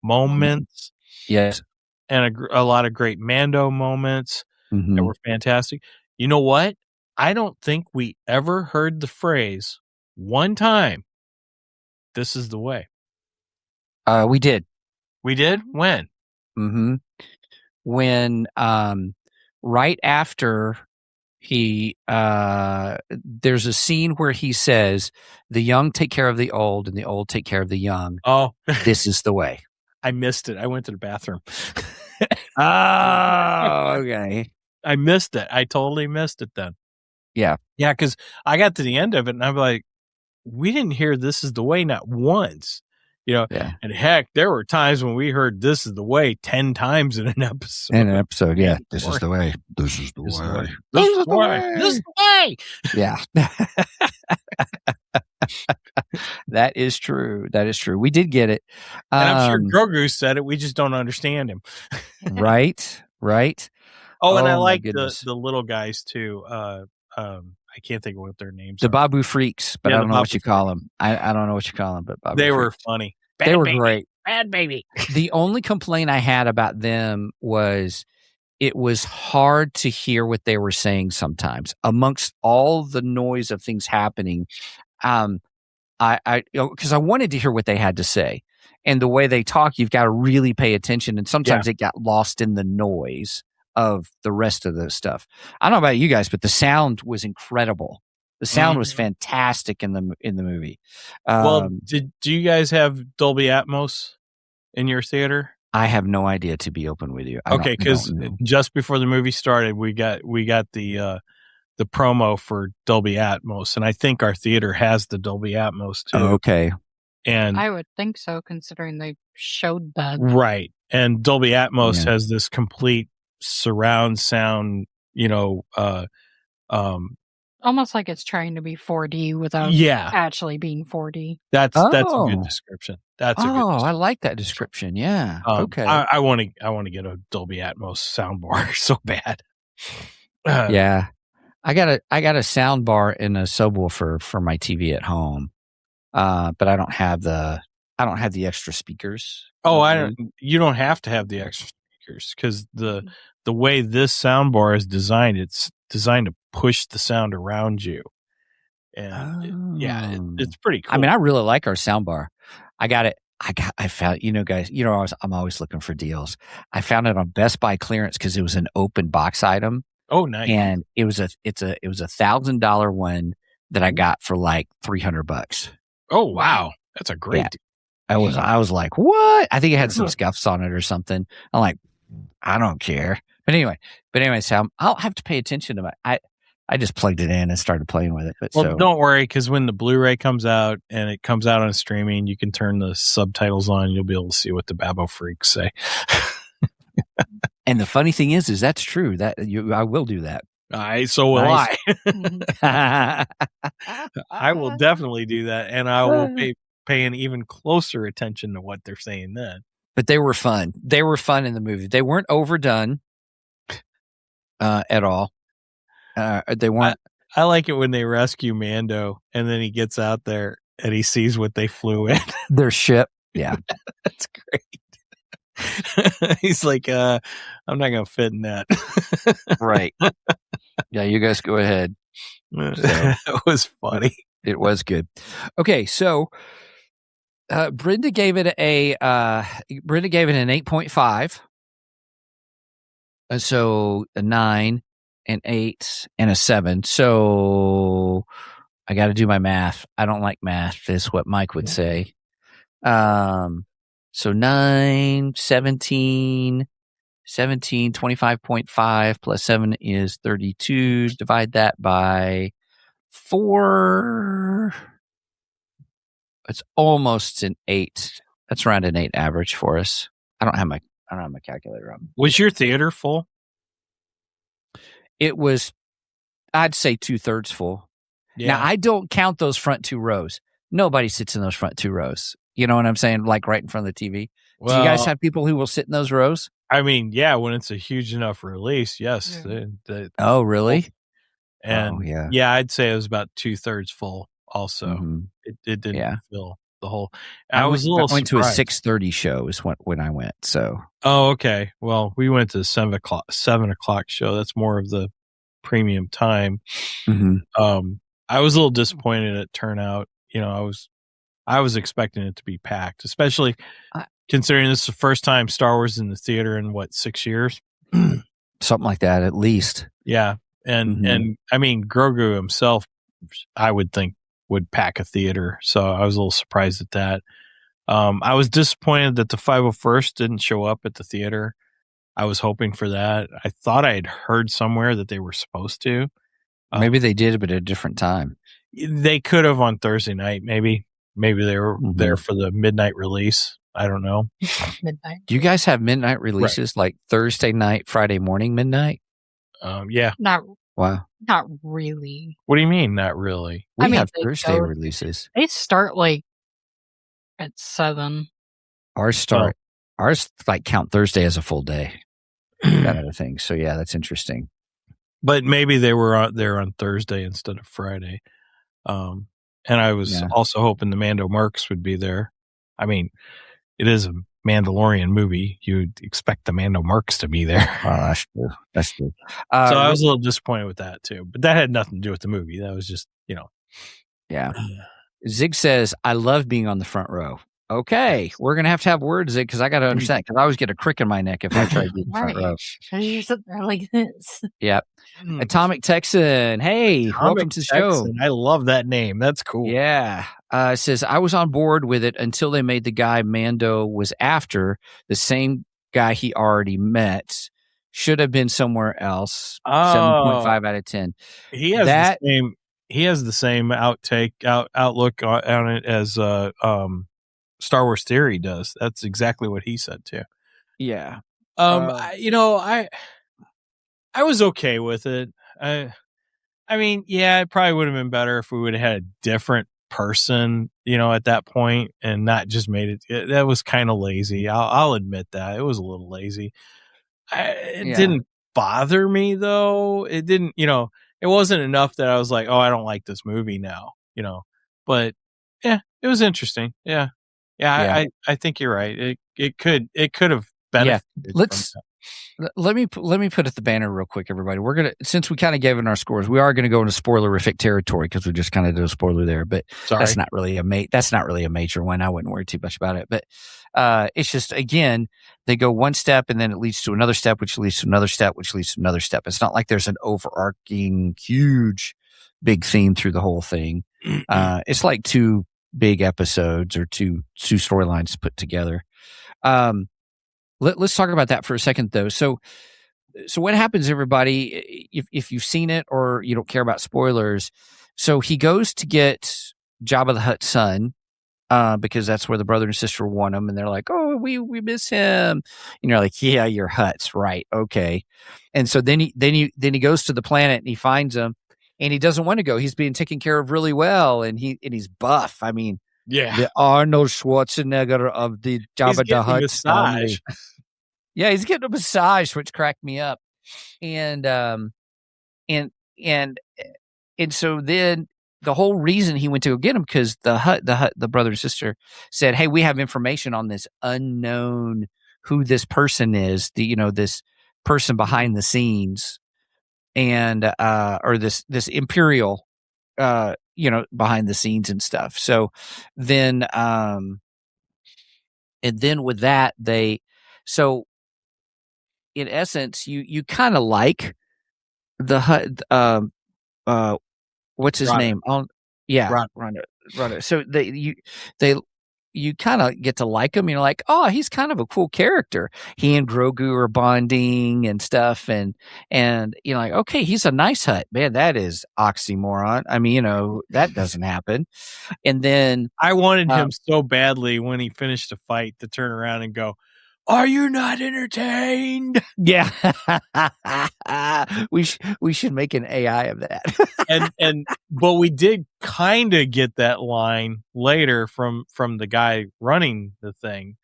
Speaker 2: moments.
Speaker 1: Yes,
Speaker 2: and a lot of great Mando moments that were fantastic. You know what? I don't think we ever heard the phrase one time, "This is the way."
Speaker 1: We did.
Speaker 2: We did? When?
Speaker 1: When right after he there's a scene where he says, "The young take care of the old, and the old take care of the young.
Speaker 2: Oh,
Speaker 1: This is the way."
Speaker 2: I missed it. I went to the bathroom.
Speaker 1: Oh, okay.
Speaker 2: I missed it. I totally missed it then.
Speaker 1: Yeah.
Speaker 2: Yeah, because I got to the end of it and I'm like, we didn't hear "This is the way" not once.
Speaker 1: Yeah.
Speaker 2: And heck, there were times when we heard "This is the way" 10 times in an episode.
Speaker 1: Yeah. This is the way. This is the way.
Speaker 2: This is the way. This is the way.
Speaker 1: Yeah. That is true. We did get it.
Speaker 2: And I'm sure Grogu said it. We just don't understand him.
Speaker 1: Right.
Speaker 2: Oh, and I like the little guys too. I can't think of what their names are.
Speaker 1: The Babu Freaks, but
Speaker 2: Yeah,
Speaker 1: I don't know
Speaker 2: Babu
Speaker 1: what you call them. I don't know what you call them, but Babu
Speaker 2: they
Speaker 1: Freaks.
Speaker 2: were funny.
Speaker 1: They were great.
Speaker 5: Bad baby.
Speaker 1: The only complaint I had about them was it was hard to hear what they were saying sometimes amongst all the noise of things happening. Because I wanted to hear what they had to say, and the way they talk, you've got to really pay attention. And sometimes it got lost in the noise of the rest of the stuff. I don't know about you guys, but the sound was incredible. The sound was fantastic in the movie.
Speaker 2: Well, do you guys have Dolby Atmos in your theater?
Speaker 1: I have no idea, to be open with you.
Speaker 2: Okay, because just before the movie started, we got the promo for Dolby Atmos, and I think our theater has the Dolby Atmos too.
Speaker 1: Okay,
Speaker 2: and
Speaker 4: I would think so, considering they showed that.
Speaker 2: Right, and Dolby Atmos has this complete surround sound.
Speaker 4: Almost like it's trying to be 4D without actually being 4D.
Speaker 2: That's a good description. That's a good description.
Speaker 1: I like that description. Yeah. Okay.
Speaker 2: I want to get a Dolby Atmos soundbar so bad.
Speaker 1: Yeah. I got a sound bar and a subwoofer for my TV at home. But I don't have the extra speakers.
Speaker 2: Oh, you don't have to have the extra speakers, because the way this sound bar is designed, it's designed to push the sound around you. And it's pretty cool.
Speaker 1: I mean, I really like our sound bar. I found, guys, I'm always looking for deals. I found it on Best Buy clearance because it was an open box item.
Speaker 2: Oh, nice.
Speaker 1: And it was a $1,000 one that I got for like $300.
Speaker 2: Oh, wow. That's a great deal.
Speaker 1: I was like, what? I think it had some scuffs on it or something. I'm like, I don't care. But anyway, so I'll have to pay attention to it. I just plugged it in and started playing with it. But
Speaker 2: don't worry, because when the Blu-ray comes out and it comes out on streaming, you can turn the subtitles on. You'll be able to see what the Babo freaks say.
Speaker 1: And the funny thing is that's true. I will do that.
Speaker 2: So will
Speaker 1: nice.
Speaker 2: I. I will definitely do that, and I will pay an even closer attention to what they're saying then.
Speaker 1: But they were fun. They were fun in the movie. They weren't overdone at all. They weren't.
Speaker 2: I like it when they rescue Mando and then he gets out there and he sees what they flew in.
Speaker 1: Their ship. Yeah.
Speaker 2: That's great. He's like, I'm not going to fit in that.
Speaker 1: Right. Yeah, you guys go ahead.
Speaker 2: It was funny.
Speaker 1: It was good. Okay, so Brenda gave it an 8.5. So a 9. an 8, and a 7. So I got to do my math. I don't like math, is what Mike would say. So 9, 17, 25.5 plus 7 is 32. Divide that by 4. It's almost an 8. That's around an 8 average for us. I don't have my calculator on.
Speaker 2: Was your theater full?
Speaker 1: It was, I'd say 2/3 full.
Speaker 2: Yeah.
Speaker 1: Now, I don't count those front 2 rows. Nobody sits in those front 2 rows. You know what I'm saying? Like right in front of the TV. Do you guys have people who will sit in those rows?
Speaker 2: I mean, yeah, when it's a huge enough release, yes.
Speaker 1: Oh, really?
Speaker 2: And yeah, I'd say it was about 2/3 full also.
Speaker 1: Mm-hmm.
Speaker 2: It didn't fill the whole.
Speaker 1: I
Speaker 2: was a little
Speaker 1: went
Speaker 2: surprised.
Speaker 1: to a 6:30 show is when I went. So.
Speaker 2: Oh, okay. Well, we went to 7:00 show. That's more of the premium time.
Speaker 1: Mm-hmm.
Speaker 2: I was a little disappointed at turnout. You know, I was expecting it to be packed, especially considering this is the first time Star Wars in the theater in 6 years,
Speaker 1: something like that, at least.
Speaker 2: Yeah, and I mean Grogu himself, I would think would pack a theater. So I was a little surprised at that. I was disappointed that the 501st didn't show up at the theater. I was hoping for that. I thought I had heard somewhere that they were supposed to.
Speaker 1: Maybe they did, but at a different time.
Speaker 2: They could have on Thursday night, maybe. Maybe they were there for the midnight release. I don't know.
Speaker 4: Midnight.
Speaker 1: Do you guys have midnight releases like Thursday night, Friday morning, midnight?
Speaker 2: Yeah.
Speaker 4: Not really.
Speaker 2: What do you mean, not really?
Speaker 1: We have Thursday releases.
Speaker 4: They start like at 7.
Speaker 1: Ours like count Thursday as a full day. That other thing. So yeah, that's interesting.
Speaker 2: But maybe they were out there on Thursday instead of Friday. And I was also hoping the Mando Marks would be there. I mean, it is a Mandalorian movie. You'd expect the Mando Marks to be there.
Speaker 1: Oh, that's true. That's true.
Speaker 2: So I was a little disappointed with that too. But that had nothing to do with the movie. That was just,
Speaker 1: Yeah. Zig says, I love being on the front row. Okay, we're going to have words, Zig, because I got to understand, because I always get a crick in my neck if I try to be in the front row.
Speaker 4: You sit there like this.
Speaker 1: Yep. Atomic Texan, hey, welcome to the show.
Speaker 2: I love that name. That's cool.
Speaker 1: Yeah. Says, I was on board with it until they made the guy Mando was after the same guy he already met. Should have been somewhere else. 7.5 out of 10.
Speaker 2: He has the same outlook on it as Star Wars Theory does. That's exactly what he said too.
Speaker 1: Yeah.
Speaker 2: I was okay with it. I mean, yeah, it probably would have been better if we would have had a different person, at that point and not just made it. That was kind of lazy. I'll admit that. It was a little lazy. It didn't bother me though. It didn't, it wasn't enough that I was like, oh, I don't like this movie now, but yeah, it was interesting. Yeah. I think you're right. It could have benefited.
Speaker 1: Yeah. Let me put at the banner real quick, everybody. We're gonna, since we kind of gave in our scores, we are gonna go into spoilerific territory because we just kind of did a spoiler there. But that's not really a major one. I wouldn't worry too much about it. But it's just, again, they go one step and then it leads to another step, which leads to another step, which leads to another step. It's not like there's an overarching, huge, big theme through the whole thing. It's like 2 big episodes or two storylines put together. Let's talk about that for a second, though. So what happens, everybody, if you've seen it or you don't care about spoilers? So he goes to get Jabba the Hutt's son because that's where the brother and sister want him, and they're like, "Oh, we miss him." And you're like, "Yeah, you're Hutt's, right? Okay." And so then he goes to the planet and he finds him, and he doesn't want to go. He's being taken care of really well, and he's buff. I mean, the Arnold Schwarzenegger of the Jabba the Hutt family. Yeah, he's getting a massage, which cracked me up. And so then the whole reason he went to go get him, because the brother and sister said, "Hey, we have information on this unknown, who this person is, this person behind the scenes, and or this Imperial, behind the scenes and stuff." So then, and then with that, in essence, you kind of like the hut. What's his
Speaker 2: Rada.
Speaker 1: name? Oh, yeah,
Speaker 2: Rada.
Speaker 1: Rada. So you kind of get to like him. You're like, oh, he's kind of a cool character. He and Grogu are bonding and stuff, and you're like, okay, he's a nice hut. Man, that is oxymoron. I mean, that doesn't happen. And then
Speaker 2: I wanted him so badly when he finished the fight to turn around and go, "Are you not entertained?"
Speaker 1: Yeah, we should make an AI of that.
Speaker 2: But we did kind of get that line later from the guy running the thing.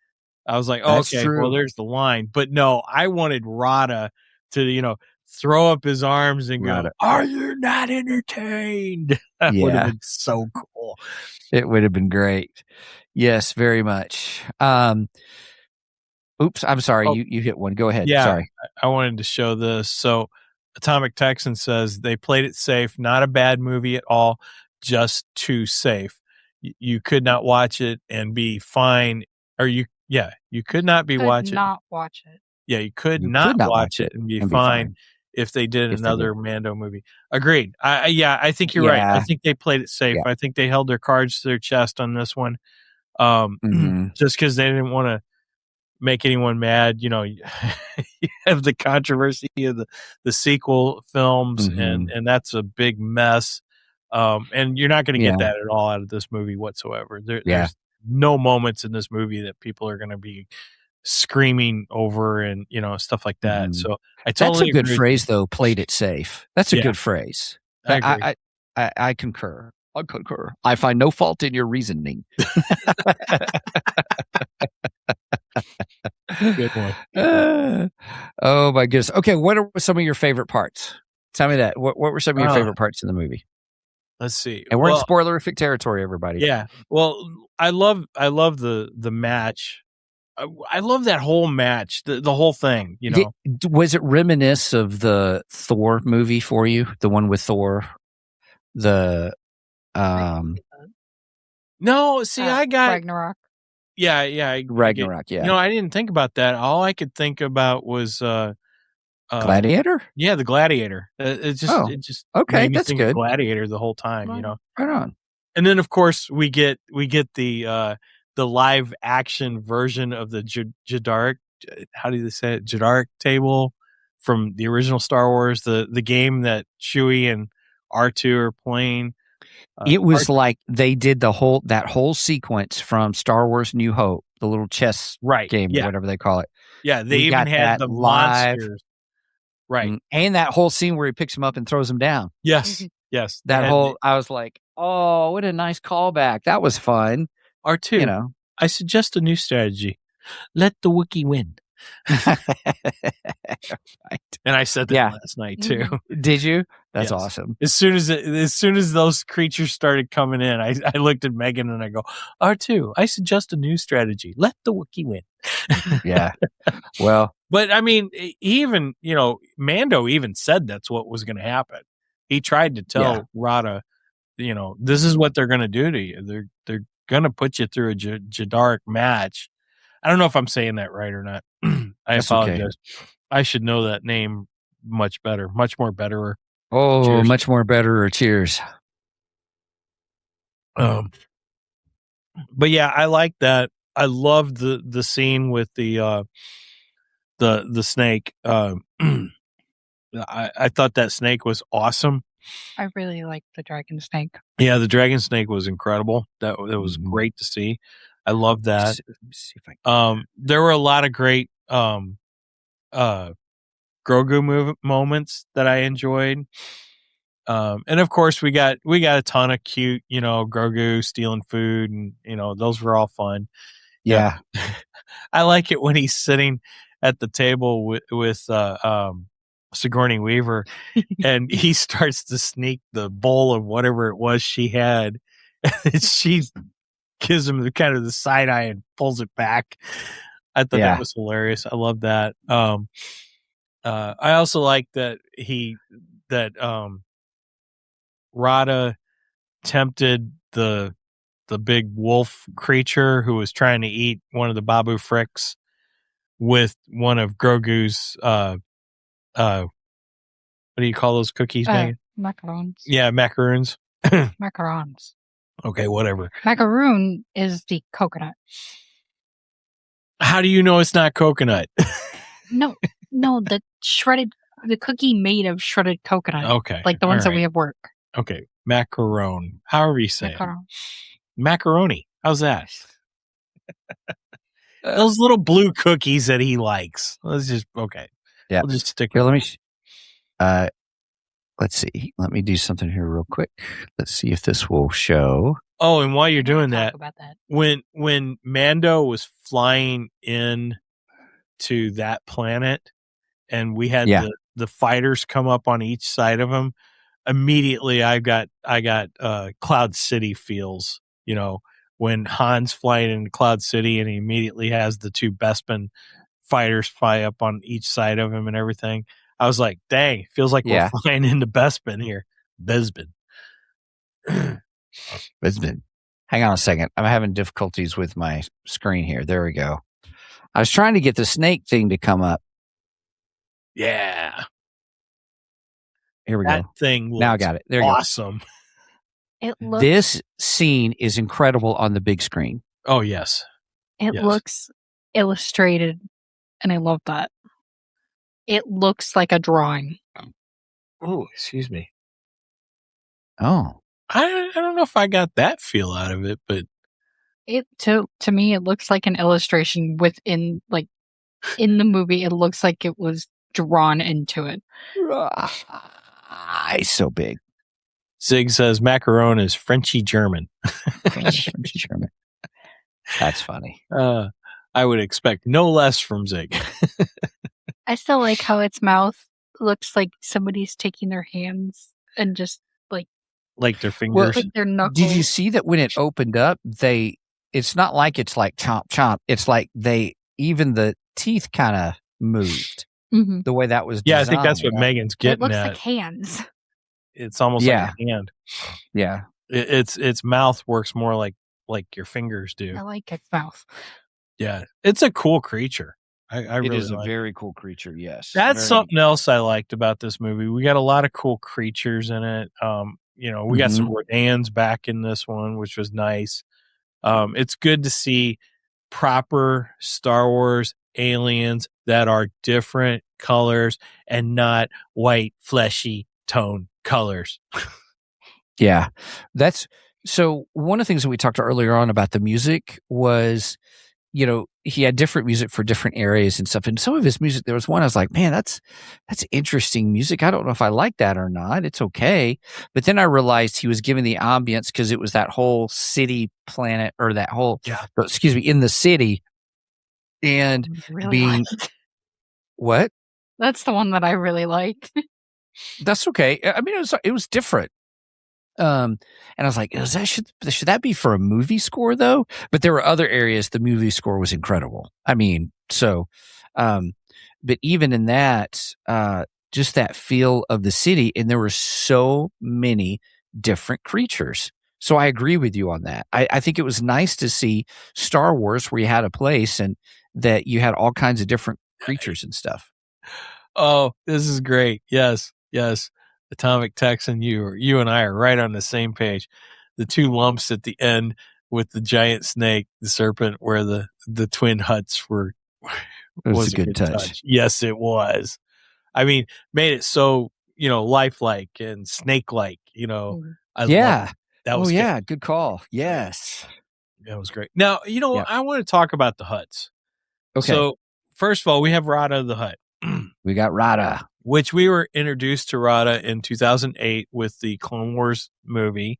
Speaker 2: I was like,
Speaker 1: That's
Speaker 2: okay,
Speaker 1: true.
Speaker 2: well, there's the line. But no, I wanted Rada to, throw up his arms and go,
Speaker 1: Rada.
Speaker 2: "Are you not entertained?" That would have been so cool.
Speaker 1: It would have been great. Yes, very much. Oops, I'm sorry. You hit one. Go ahead.
Speaker 2: Yeah,
Speaker 1: Sorry.
Speaker 2: I wanted to show this. So Atomic Texan says they played it safe. Not a bad movie at all, just too safe. You could not watch it and be fine. Or you could not be watching.
Speaker 4: Not watch it.
Speaker 2: Yeah, you could not watch it and be fine if they did another Mando movie. Agreed. I think you're right. I think they played it safe.
Speaker 1: Yeah.
Speaker 2: I think they held their cards to their chest on this one.
Speaker 1: Mhm.
Speaker 2: Just because they didn't want to make anyone mad. You have the controversy of the sequel films, and that's a big mess. And you're not going to get that at all out of this movie whatsoever. There's no moments in this movie that people are going to be screaming over and stuff like that. So I totally
Speaker 1: That's a good
Speaker 2: agree.
Speaker 1: phrase, though. Played it safe. That's a good phrase.
Speaker 2: I agree.
Speaker 1: I concur. I concur. I find no fault in your reasoning.
Speaker 2: Good one.
Speaker 1: Oh my goodness. Okay, what are some of your favorite parts? Tell me that. What were some of your favorite parts in the movie?
Speaker 2: Let's see.
Speaker 1: And we're in spoilerific territory, everybody.
Speaker 2: Yeah. Well, I love the match. I love that whole match, the whole thing.
Speaker 1: Was it reminisce of the Thor movie for you? The one with Thor, the
Speaker 2: No, see, I got
Speaker 4: Ragnarok.
Speaker 2: Yeah,
Speaker 1: Ragnarok. Yeah.
Speaker 2: No, I didn't think about that. All I could think about was
Speaker 1: Gladiator.
Speaker 2: Yeah, the Gladiator. It just
Speaker 1: okay.
Speaker 2: made me
Speaker 1: That's
Speaker 2: think
Speaker 1: good.
Speaker 2: of Gladiator the whole time.
Speaker 1: Right on.
Speaker 2: And then of course we get the live action version of the Jadar. How do they say it? Jadar table from the original Star Wars, the game that Chewie and R2 are playing.
Speaker 1: It was like they did that whole sequence from Star Wars New Hope, the little chess game, or whatever they call it.
Speaker 2: Yeah, they even had the monsters. Right.
Speaker 1: And that whole scene where he picks him up and throws him down.
Speaker 2: Yes.
Speaker 1: I was like, oh, what a nice callback. That was fun.
Speaker 2: R2, I suggest a new strategy. Let the Wookiee win.
Speaker 1: Right.
Speaker 2: And I said that last night too.
Speaker 1: Did you? That's awesome.
Speaker 2: As soon as those creatures started coming in, I looked at Megan and I go, R2, I suggest a new strategy. Let the Wookiee win.
Speaker 1: Yeah. Well,
Speaker 2: but I mean, even, Mando even said that's what was going to happen. He tried to tell Rada, this is what they're going to do to you. They're going to put you through a Jadaric match. I don't know if I'm saying that right or not. I apologize. Okay. I should know that name much better, much more betterer.
Speaker 1: Oh, cheers. Much more betterer. Cheers.
Speaker 2: But yeah, I like that. I love the scene with the snake. I thought that snake was awesome.
Speaker 4: I really liked the dragon snake.
Speaker 2: Yeah, the dragon snake was incredible. That was great to see. I love that.
Speaker 1: See if I can...
Speaker 2: there were a lot of great Grogu moments that I enjoyed. And of course we got a ton of cute, Grogu stealing food, and those were all fun.
Speaker 1: Yeah.
Speaker 2: I like it when he's sitting at the table with Sigourney Weaver and he starts to sneak the bowl of whatever it was she had, and she gives him the kind of the side eye and pulls it back. I thought that was hilarious. I love that. I also like that Rada tempted the big wolf creature who was trying to eat one of the Babu Fricks with one of Grogu's what What do you call those cookies, Megan?
Speaker 4: Macarons.
Speaker 2: Yeah, macaroons.
Speaker 4: Macarons.
Speaker 2: Okay, whatever.
Speaker 4: Macaroon is the coconut.
Speaker 2: How do you know it's not coconut?
Speaker 4: No, the cookie made of shredded coconut.
Speaker 2: Okay.
Speaker 4: Like the ones that
Speaker 2: all
Speaker 4: we
Speaker 2: right.
Speaker 4: have work.
Speaker 2: Okay, macaron. However you say
Speaker 4: Macaron.
Speaker 2: it. Macaroni. How's that? Those little blue cookies that he likes. Let's just okay.
Speaker 1: Yeah.
Speaker 2: We'll just stick
Speaker 1: Here,
Speaker 2: with
Speaker 1: let's see. Let me do something here real quick. Let's see if this will show.
Speaker 2: Oh, and while you're doing
Speaker 4: Talk
Speaker 2: that,
Speaker 4: about that.
Speaker 2: when Mando was flying in to that planet and we had the fighters come up on each side of him, immediately I got Cloud City feels, when Han's flying into Cloud City and he immediately has the two Bespin fighters fly up on each side of him and everything. I was like, dang, feels like we're flying into Bespin here. Bespin.
Speaker 1: Hang on a second. I'm having difficulties with my screen here. There we go. I was trying to get the snake thing to come up.
Speaker 2: Yeah.
Speaker 1: Here we
Speaker 2: That
Speaker 1: go.
Speaker 2: thing looks
Speaker 1: now I got it. There you
Speaker 2: awesome.
Speaker 1: go. This scene is incredible on the big screen.
Speaker 2: Oh, yes.
Speaker 4: It looks illustrated, and I love that. It looks like a drawing.
Speaker 2: Oh, excuse me.
Speaker 1: Oh.
Speaker 2: I don't know if I got that feel out of it, but
Speaker 4: it to me it looks like an illustration within, like, in the movie. It looks like it was drawn into it.
Speaker 1: It's so big.
Speaker 2: Zig says macaron is Frenchy German.
Speaker 1: Frenchy German. That's funny.
Speaker 2: I would expect no less from Zig.
Speaker 4: I still like how its mouth looks like somebody's taking their hands and just
Speaker 2: like their fingers.
Speaker 4: Like their knuckles.
Speaker 1: Did you see that when it opened up, it's not like it's like chomp chomp. It's like even the teeth kind of moved the way that was designed.
Speaker 2: Yeah, I think that's what Megan's getting at.
Speaker 4: It looks like hands.
Speaker 2: It's almost like a hand.
Speaker 1: Yeah.
Speaker 2: Its mouth works more like your fingers do.
Speaker 4: I like its mouth.
Speaker 2: Yeah. It's a cool creature. I
Speaker 1: it
Speaker 2: really
Speaker 1: is a
Speaker 2: like
Speaker 1: very cool creature, yes.
Speaker 2: That's something else I liked about this movie. We got a lot of cool creatures in it. We got some Rodans back in this one, which was nice. It's good to see proper Star Wars aliens that are different colors and not white, fleshy tone colors.
Speaker 1: Yeah. So one of the things that we talked earlier on about the music was, he had different music for different areas and stuff. And some of his music, there was one I was like, man, that's interesting music. I don't know if I like that or not. It's okay. But then I realized he was giving the ambience because it was that whole city planet, or that whole, in the city. And
Speaker 4: really
Speaker 1: what?
Speaker 4: That's the one that I really liked.
Speaker 1: That's okay. I mean, it was different. And I was like, should that be for a movie score though? But there were other areas the movie score was incredible. I mean, but even in that, just that feel of the city, and there were so many different creatures. So I agree with you on that. I think it was nice to see Star Wars where you had a place and that you had all kinds of different creatures and stuff.
Speaker 2: Oh, this is great. Yes. Atomic Texan, you and I are right on the same page. The two lumps at the end with the giant snake, the serpent, where the twin huts were.
Speaker 1: It was a good touch.
Speaker 2: Yes, it was. I mean, made it so, lifelike and snake-like, I love it. That was
Speaker 1: good call. Yes.
Speaker 2: That was great. Now, I want to talk about the huts.
Speaker 1: Okay.
Speaker 2: So, first of all, we have Rada the Hutt.
Speaker 1: We got Rada.
Speaker 2: Which we were introduced to Rada in 2008 with the Clone Wars movie.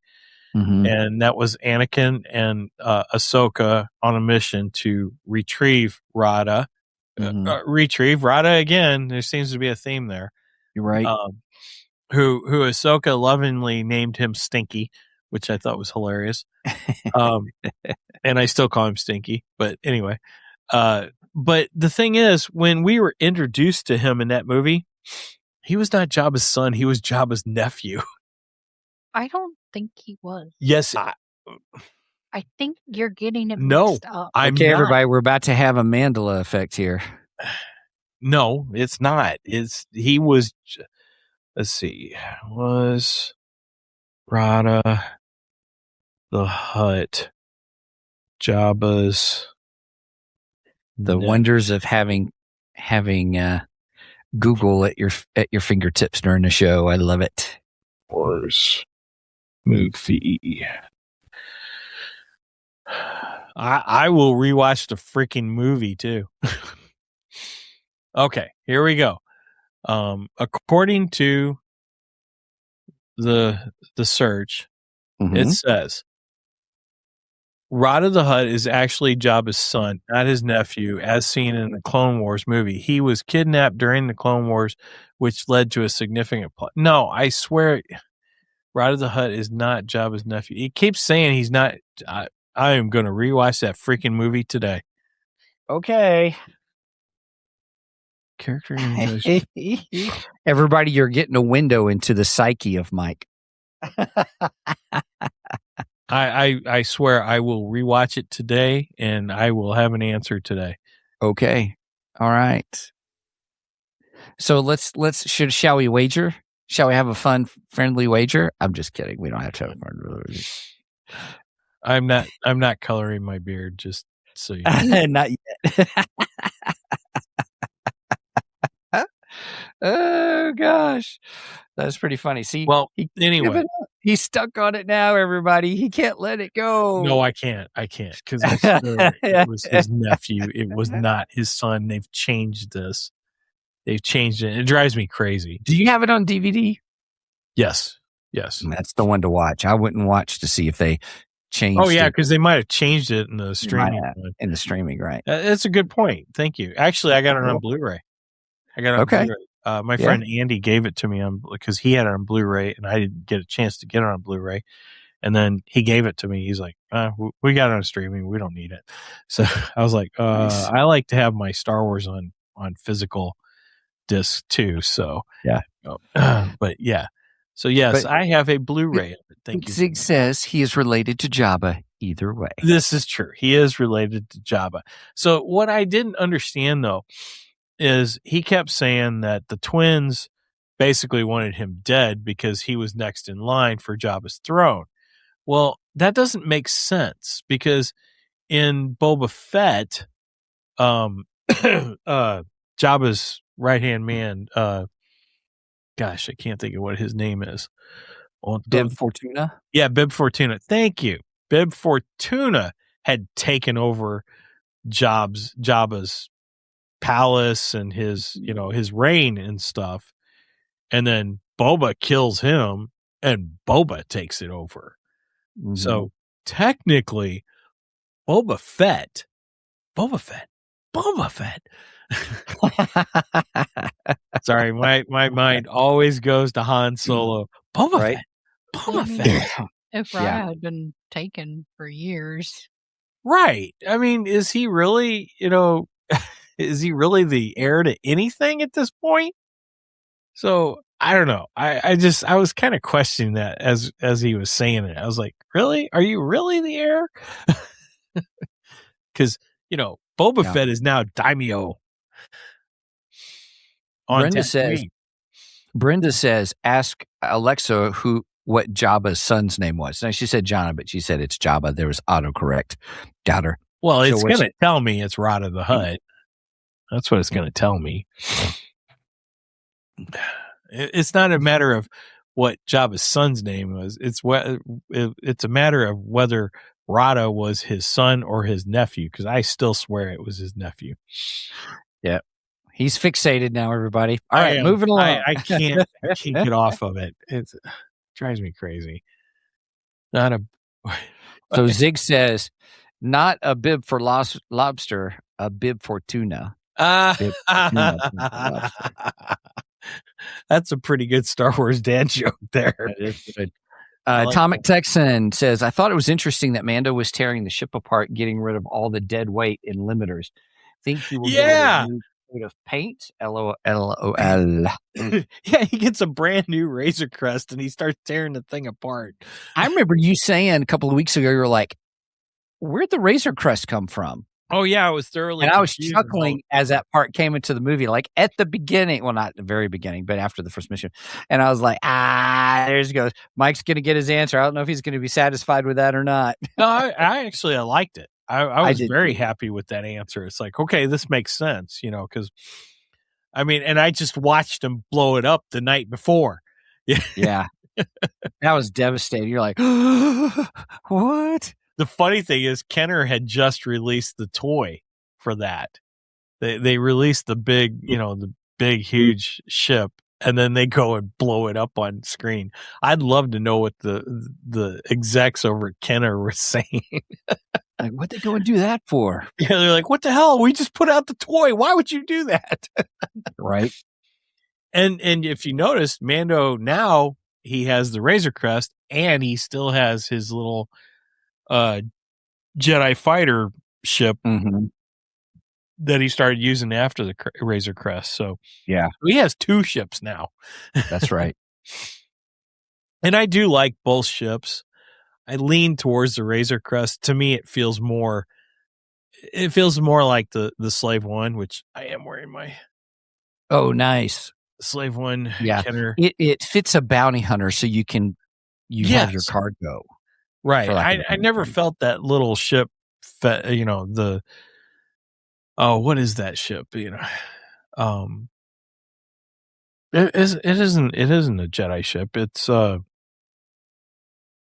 Speaker 1: Mm-hmm.
Speaker 2: And that was Anakin and Ahsoka on a mission to retrieve Rada. Retrieve Rada again. There seems to be a theme there.
Speaker 1: You're right.
Speaker 2: Who Ahsoka lovingly named him Stinky, which I thought was hilarious. And I still call him Stinky. But anyway. But the thing is, when we were introduced to him in that movie, he was not Jabba's son. He was Jabba's nephew.
Speaker 4: I don't think he was.
Speaker 2: Yes.
Speaker 4: I think you're getting it mixed up.
Speaker 1: Okay, everybody, we're about to have a Mandela effect here.
Speaker 2: No, it's not. He was let's see. Was Rada the Hutt Jabba's
Speaker 1: The wonders of having Google at your fingertips during the show. I love it.
Speaker 2: Wars movie? I will rewatch the freaking movie too. Okay, here we go. According to the search, it says Rada the Hutt is actually Jabba's son, not his nephew, as seen in the Clone Wars movie. He was kidnapped during the Clone Wars, which led to a significant plot. No, I swear, Rada the Hutt is not Jabba's nephew. He keeps saying he's not. I am going to rewatch that freaking movie today.
Speaker 1: Okay.
Speaker 2: Character
Speaker 1: Everybody, you're getting a window into the psyche of Mike.
Speaker 2: I swear I will rewatch it today and I will have an answer today.
Speaker 1: Okay. All right. So shall we wager? Shall we have a fun, friendly wager? I'm just kidding. We don't have to have a fun wager.
Speaker 2: I'm not coloring my beard, just so you know.
Speaker 1: Not yet. Oh gosh. That's pretty funny. See,
Speaker 2: well, anyway,
Speaker 1: he's stuck on it now, everybody. He can't let it go.
Speaker 2: No, I can't because I swear it was his nephew. It was not his son. They've changed this. They've changed it. It drives me crazy.
Speaker 1: Do you have it on DVD?
Speaker 2: Yes.
Speaker 1: That's the one to watch. I wouldn't watch to see if they changed.
Speaker 2: Oh yeah, because they might have changed it in the streaming.
Speaker 1: In the streaming, right?
Speaker 2: That's a good point. Thank you. Actually, I got it on Blu-ray. I got it on Blu-ray. My friend Andy gave it to me because he had it on Blu-ray, and I didn't get a chance to get it on Blu-ray. And then he gave it to me. He's like, "We got it on streaming. We don't need it." So I was like, nice. I like to have my Star Wars on physical disc too. So
Speaker 1: yeah,
Speaker 2: but yeah. So yes, I have a Blu-ray of it. Thank you.
Speaker 1: Zig says he is related to Jabba either way.
Speaker 2: This is true. He is related to Jabba. So what I didn't understand though is he kept saying that the twins basically wanted him dead because he was next in line for Jabba's throne. Well, that doesn't make sense because in Boba Fett, Jabba's right-hand man, gosh, I can't think of what his name is.
Speaker 1: Bib Fortuna?
Speaker 2: Yeah, Bib Fortuna. Thank you. Bib Fortuna had taken over Jabba's palace and his reign and stuff. And then Boba kills him and Boba takes it over. Mm-hmm. So technically, Boba Fett. Sorry, my mind always goes to Han Solo. Boba Fett.
Speaker 4: If Raya had been taken for years.
Speaker 2: Right. I mean, is he really, is he really the heir to anything at this point? So I don't know. I was kind of questioning that as he was saying it. I was like, really? Are you really the heir? Because, Boba Fett is now daimyo.
Speaker 1: Brenda says, ask Alexa what Jabba's son's name was. Now she said Jana, but she said it's Jabba. There was autocorrect. Got her.
Speaker 2: Well, it's going to tell me it's Rada the Hutt. That's what it's going to tell me. It's not a matter of what Jabba's son's name was. It's a matter of whether Rada was his son or his nephew, because I still swear it was his nephew.
Speaker 1: Yeah. He's fixated now, everybody. All right, moving along.
Speaker 2: I can't get off of it. It drives me crazy.
Speaker 1: So Zig says, not a bib for lobster, a bib for tuna.
Speaker 2: That's a pretty good Star Wars dad joke there.
Speaker 1: That is good. Atomic Texan says, I thought it was interesting that Mando was tearing the ship apart, getting rid of all the dead weight in limiters. Think he will get a new coat of paint? LOL.
Speaker 2: Yeah, he gets a brand new Razor Crest and he starts tearing the thing apart.
Speaker 1: I remember you saying a couple of weeks ago, you were like, where'd the Razor Crest come from?
Speaker 2: Oh yeah, I was thoroughly
Speaker 1: And I was
Speaker 2: confused
Speaker 1: chuckling as that part came into the movie, like at the beginning. Well, not the very beginning, but after the first mission. And I was like, there he goes. Mike's going to get his answer. I don't know if he's going to be satisfied with that or not.
Speaker 2: No, I actually liked it. I was
Speaker 1: did
Speaker 2: very
Speaker 1: too.
Speaker 2: happy with that answer. It's like, okay, this makes sense, because I mean, and I just watched him blow it up the night before.
Speaker 1: Yeah. That was devastating. You're like, what?
Speaker 2: The funny thing is, Kenner had just released the toy for that. They released the big, the big, huge ship, and then they go and blow it up on screen. I'd love to know what the execs over at Kenner were saying.
Speaker 1: Like, what they go and do that for?
Speaker 2: Yeah, they're like, what the hell? We just put out the toy. Why would you do that?
Speaker 1: Right.
Speaker 2: And if you notice, Mando now, he has the Razor Crest, and he still has his little Jedi fighter ship that he started using after the Razor Crest. So
Speaker 1: yeah,
Speaker 2: he has 2 ships now.
Speaker 1: That's right.
Speaker 2: And I do like both ships. I lean towards the Razor Crest. To me, it feels more like the Slave One, which I am wearing my
Speaker 1: nice
Speaker 2: Slave One.
Speaker 1: Yeah,
Speaker 2: Kenner.
Speaker 1: It fits a bounty hunter, so you have your cargo.
Speaker 2: Right. I never felt that little ship. What is that ship? It isn't a Jedi ship. It's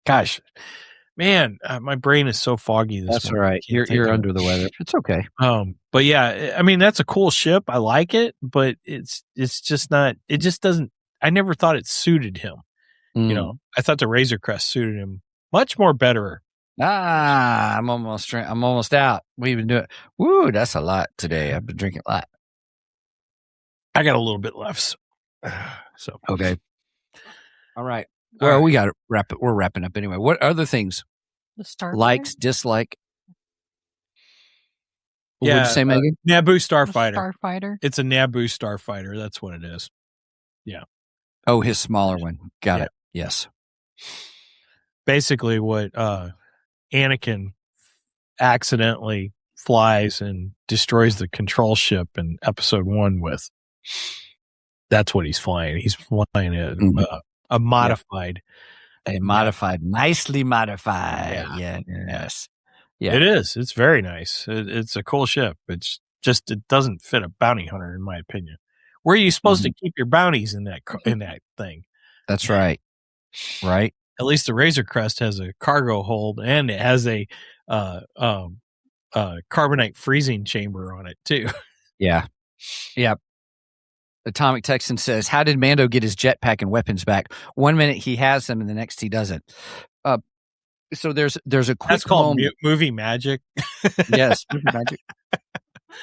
Speaker 2: gosh, man, my brain is so foggy this
Speaker 1: That's all
Speaker 2: morning.
Speaker 1: right. You're under the weather. It's okay.
Speaker 2: But yeah, I mean, that's a cool ship. I like it, but it's just not, it just doesn't, I never thought it suited him. I thought the Razor Crest suited him much more better.
Speaker 1: I'm almost out. We've been doing, that's a lot today. I've been drinking a lot.
Speaker 2: I got a little bit left. So,
Speaker 1: okay. All right. Well, we got to wrap it. We're wrapping up anyway. What other things?
Speaker 4: The Starfighter?
Speaker 1: Likes, dislike?
Speaker 2: Yeah.
Speaker 1: What'd you say, Megan?
Speaker 2: Naboo Starfighter.
Speaker 4: Starfighter.
Speaker 2: It's a Naboo Starfighter. That's what it is. Yeah.
Speaker 1: Oh, his smaller one. Got it. Yes.
Speaker 2: Basically what Anakin accidentally flies and destroys the control ship in episode 1 with. That's what he's flying. He's flying a modified.
Speaker 1: Nicely modified. Yeah. Yes. Yeah.
Speaker 2: It is. It's very nice. It's a cool ship. It's just, it doesn't fit a bounty hunter, in my opinion. Where are you supposed to keep your bounties in that thing?
Speaker 1: That's right. Right.
Speaker 2: At least the Razor Crest has a cargo hold, and it has a carbonite freezing chamber on it too.
Speaker 1: Yeah. Yeah. Atomic Texan says, how did Mando get his jetpack and weapons back? 1 minute he has them and the next he doesn't. So there's a quick
Speaker 2: That's called movie magic.
Speaker 1: Yes, movie magic.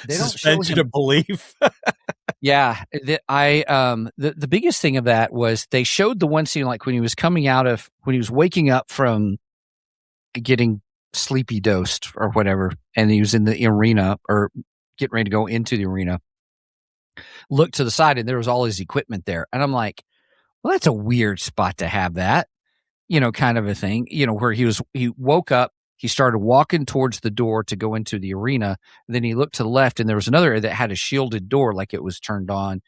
Speaker 1: They
Speaker 2: Suspension of belief.
Speaker 1: Yeah, the biggest thing of that was they showed the one scene, like when he was waking up from getting sleepy dosed or whatever, and he was in the arena or getting ready to go into the arena. Looked to the side and there was all his equipment there, and I'm like, well, that's a weird spot to have that, kind of a thing, where he woke up. He started walking towards the door to go into the arena. Then he looked to the left, and there was another area that had a shielded door, like it was turned on.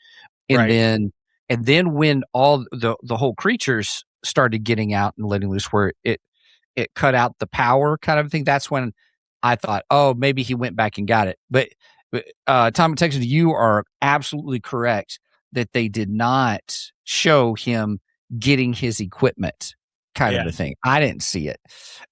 Speaker 1: And then when all the whole creatures started getting out and letting loose, where it cut out the power kind of thing, that's when I thought, oh, maybe he went back and got it. But Tom Texas, you are absolutely correct that they did not show him getting his equipment. Kind of a thing. I didn't see it.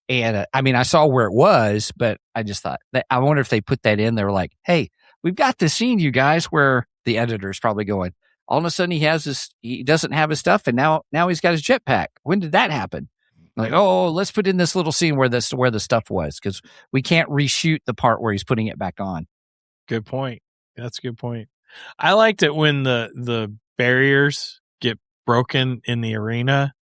Speaker 1: And I saw where it was, but I just thought that, I wonder if they put that in. They were like, hey, we've got this scene, you guys, where the editor's probably going, all of a sudden he doesn't have his stuff. And now he's got his jetpack. When did that happen? Like, oh, let's put in this little scene where the stuff was, because we can't reshoot the part where he's putting it back on.
Speaker 2: Good point. That's a good point. I liked it when the barriers get broken in the arena.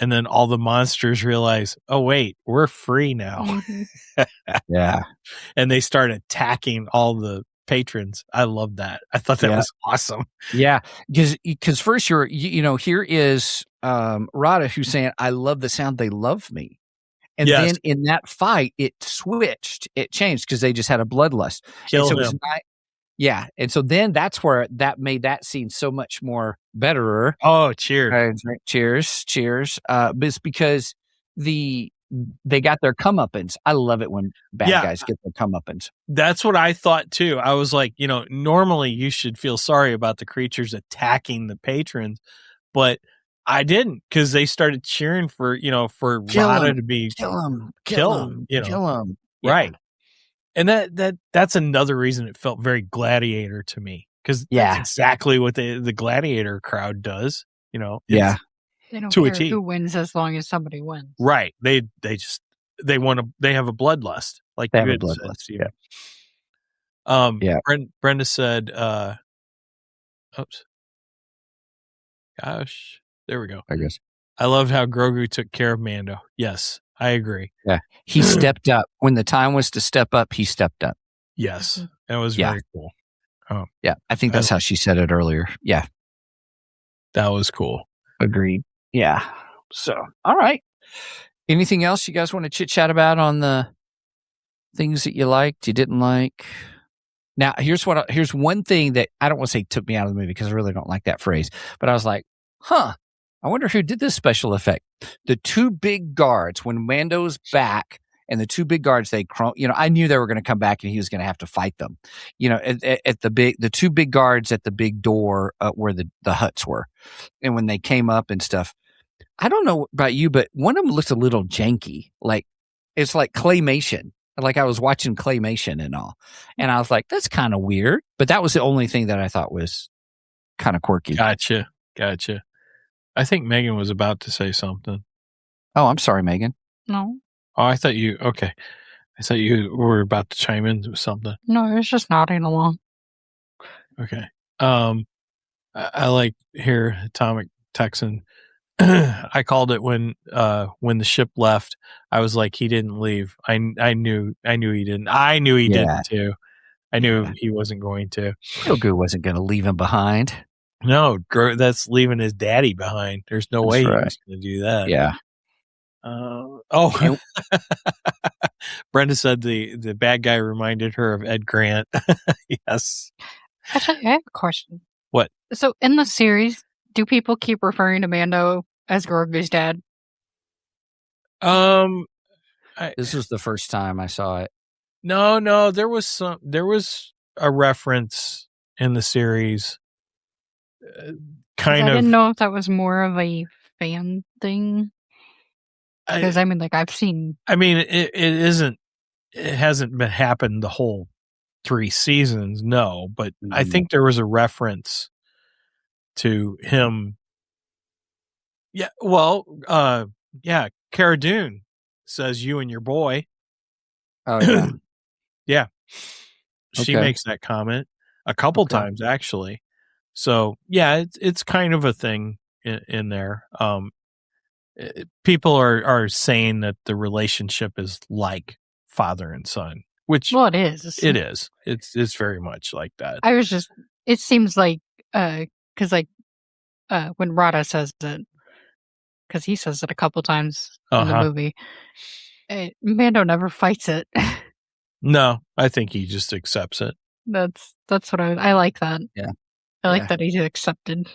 Speaker 2: And then all the monsters realize, oh, wait, we're free now.
Speaker 1: Yeah.
Speaker 2: And they start attacking all the patrons. I love that. I thought that was awesome.
Speaker 1: Yeah. Because first here is Rada, who's saying, I love the sound. They love me. And
Speaker 2: Yes.
Speaker 1: then in that fight, it switched. It changed because they just had a bloodlust.
Speaker 2: Kill
Speaker 1: and so
Speaker 2: him.
Speaker 1: It was not, yeah. And so then that's where that made that scene so much more betterer.
Speaker 2: Oh, cheers.
Speaker 1: Cheers. But it's because they got their comeuppance. I love it when bad guys get their comeuppance.
Speaker 2: That's what I thought too. I was like, normally you should feel sorry about the creatures attacking the patrons, but I didn't, because they started cheering for Rada to be
Speaker 1: kill
Speaker 2: killed.
Speaker 1: him.
Speaker 2: Right. And that's another reason it felt very Gladiator to me, because that's exactly what the Gladiator crowd does.
Speaker 4: They don't
Speaker 2: to a
Speaker 4: care
Speaker 2: T.
Speaker 4: who wins as long as somebody wins.
Speaker 2: Right. They have a bloodlust. Like
Speaker 1: they
Speaker 2: you
Speaker 1: have a
Speaker 2: had
Speaker 1: bloodlust.
Speaker 2: said, Brenda said, oops. Gosh, there we go.
Speaker 1: I guess.
Speaker 2: I loved how Grogu took care of Mando. Yes, I agree.
Speaker 1: Yeah. He stepped up. When the time was to step up, he stepped up.
Speaker 2: Yes. That was very cool. Oh.
Speaker 1: Yeah. I think that's how she said it earlier. Yeah.
Speaker 2: That was cool.
Speaker 1: Agreed. Yeah. So, all right. Anything else you guys want to chit chat about on the things that you liked, you didn't like? Now, here's one thing that I don't want to say took me out of the movie, because I really don't like that phrase, but I was like, I wonder who did this special effect. The two big guards, when Mando's back, and the two big guards, I knew they were going to come back and he was going to have to fight them. At the two big guards at the big door where the huts were, and when they came up and stuff. I don't know about you, but one of them looked a little janky. Like it's like claymation. Like I was watching claymation and all, and I was like, that's kind of weird. But that was the only thing that I thought was kind of quirky.
Speaker 2: Gotcha. I think Megan was about to say something.
Speaker 1: Oh, I'm sorry, Megan.
Speaker 4: No.
Speaker 2: Oh, I thought you were about to chime in with something.
Speaker 4: No, I was just nodding along.
Speaker 2: Okay. I like here, Atomic Texan. I called it when the ship left. I was like, he didn't leave. I knew he didn't. I knew he didn't too. I knew he wasn't going to.
Speaker 1: Grogu wasn't going to leave him behind.
Speaker 2: No, that's leaving his daddy behind. There's no way he was going to do that.
Speaker 1: Yeah.
Speaker 2: Brenda said the bad guy reminded her of Ed Grant. Yes.
Speaker 4: Actually, I have a question.
Speaker 2: What?
Speaker 4: So in the series, do people keep referring to Mando as Grogu's dad?
Speaker 1: This was the first time I saw it.
Speaker 2: No, there was a reference in the series. I
Speaker 4: didn't know if that was more of a fan thing. Because I've seen.
Speaker 2: It isn't. It hasn't been happened the whole 3 seasons. No, but I think there was a reference to him. Yeah. Well. Cara Dune says you and your boy.
Speaker 1: Oh yeah.
Speaker 2: Yeah. She makes that comment a couple times actually. So yeah, it's kind of a thing in there. People are saying that the relationship is like father and son, which
Speaker 4: it is.
Speaker 2: It is. It's very much like that.
Speaker 4: It seems like because when Rada says it, because he says it a couple times in the movie, Mando never fights it.
Speaker 2: No, I think he just accepts it.
Speaker 4: That's what I like that.
Speaker 1: Yeah,
Speaker 4: I like that he's accepted.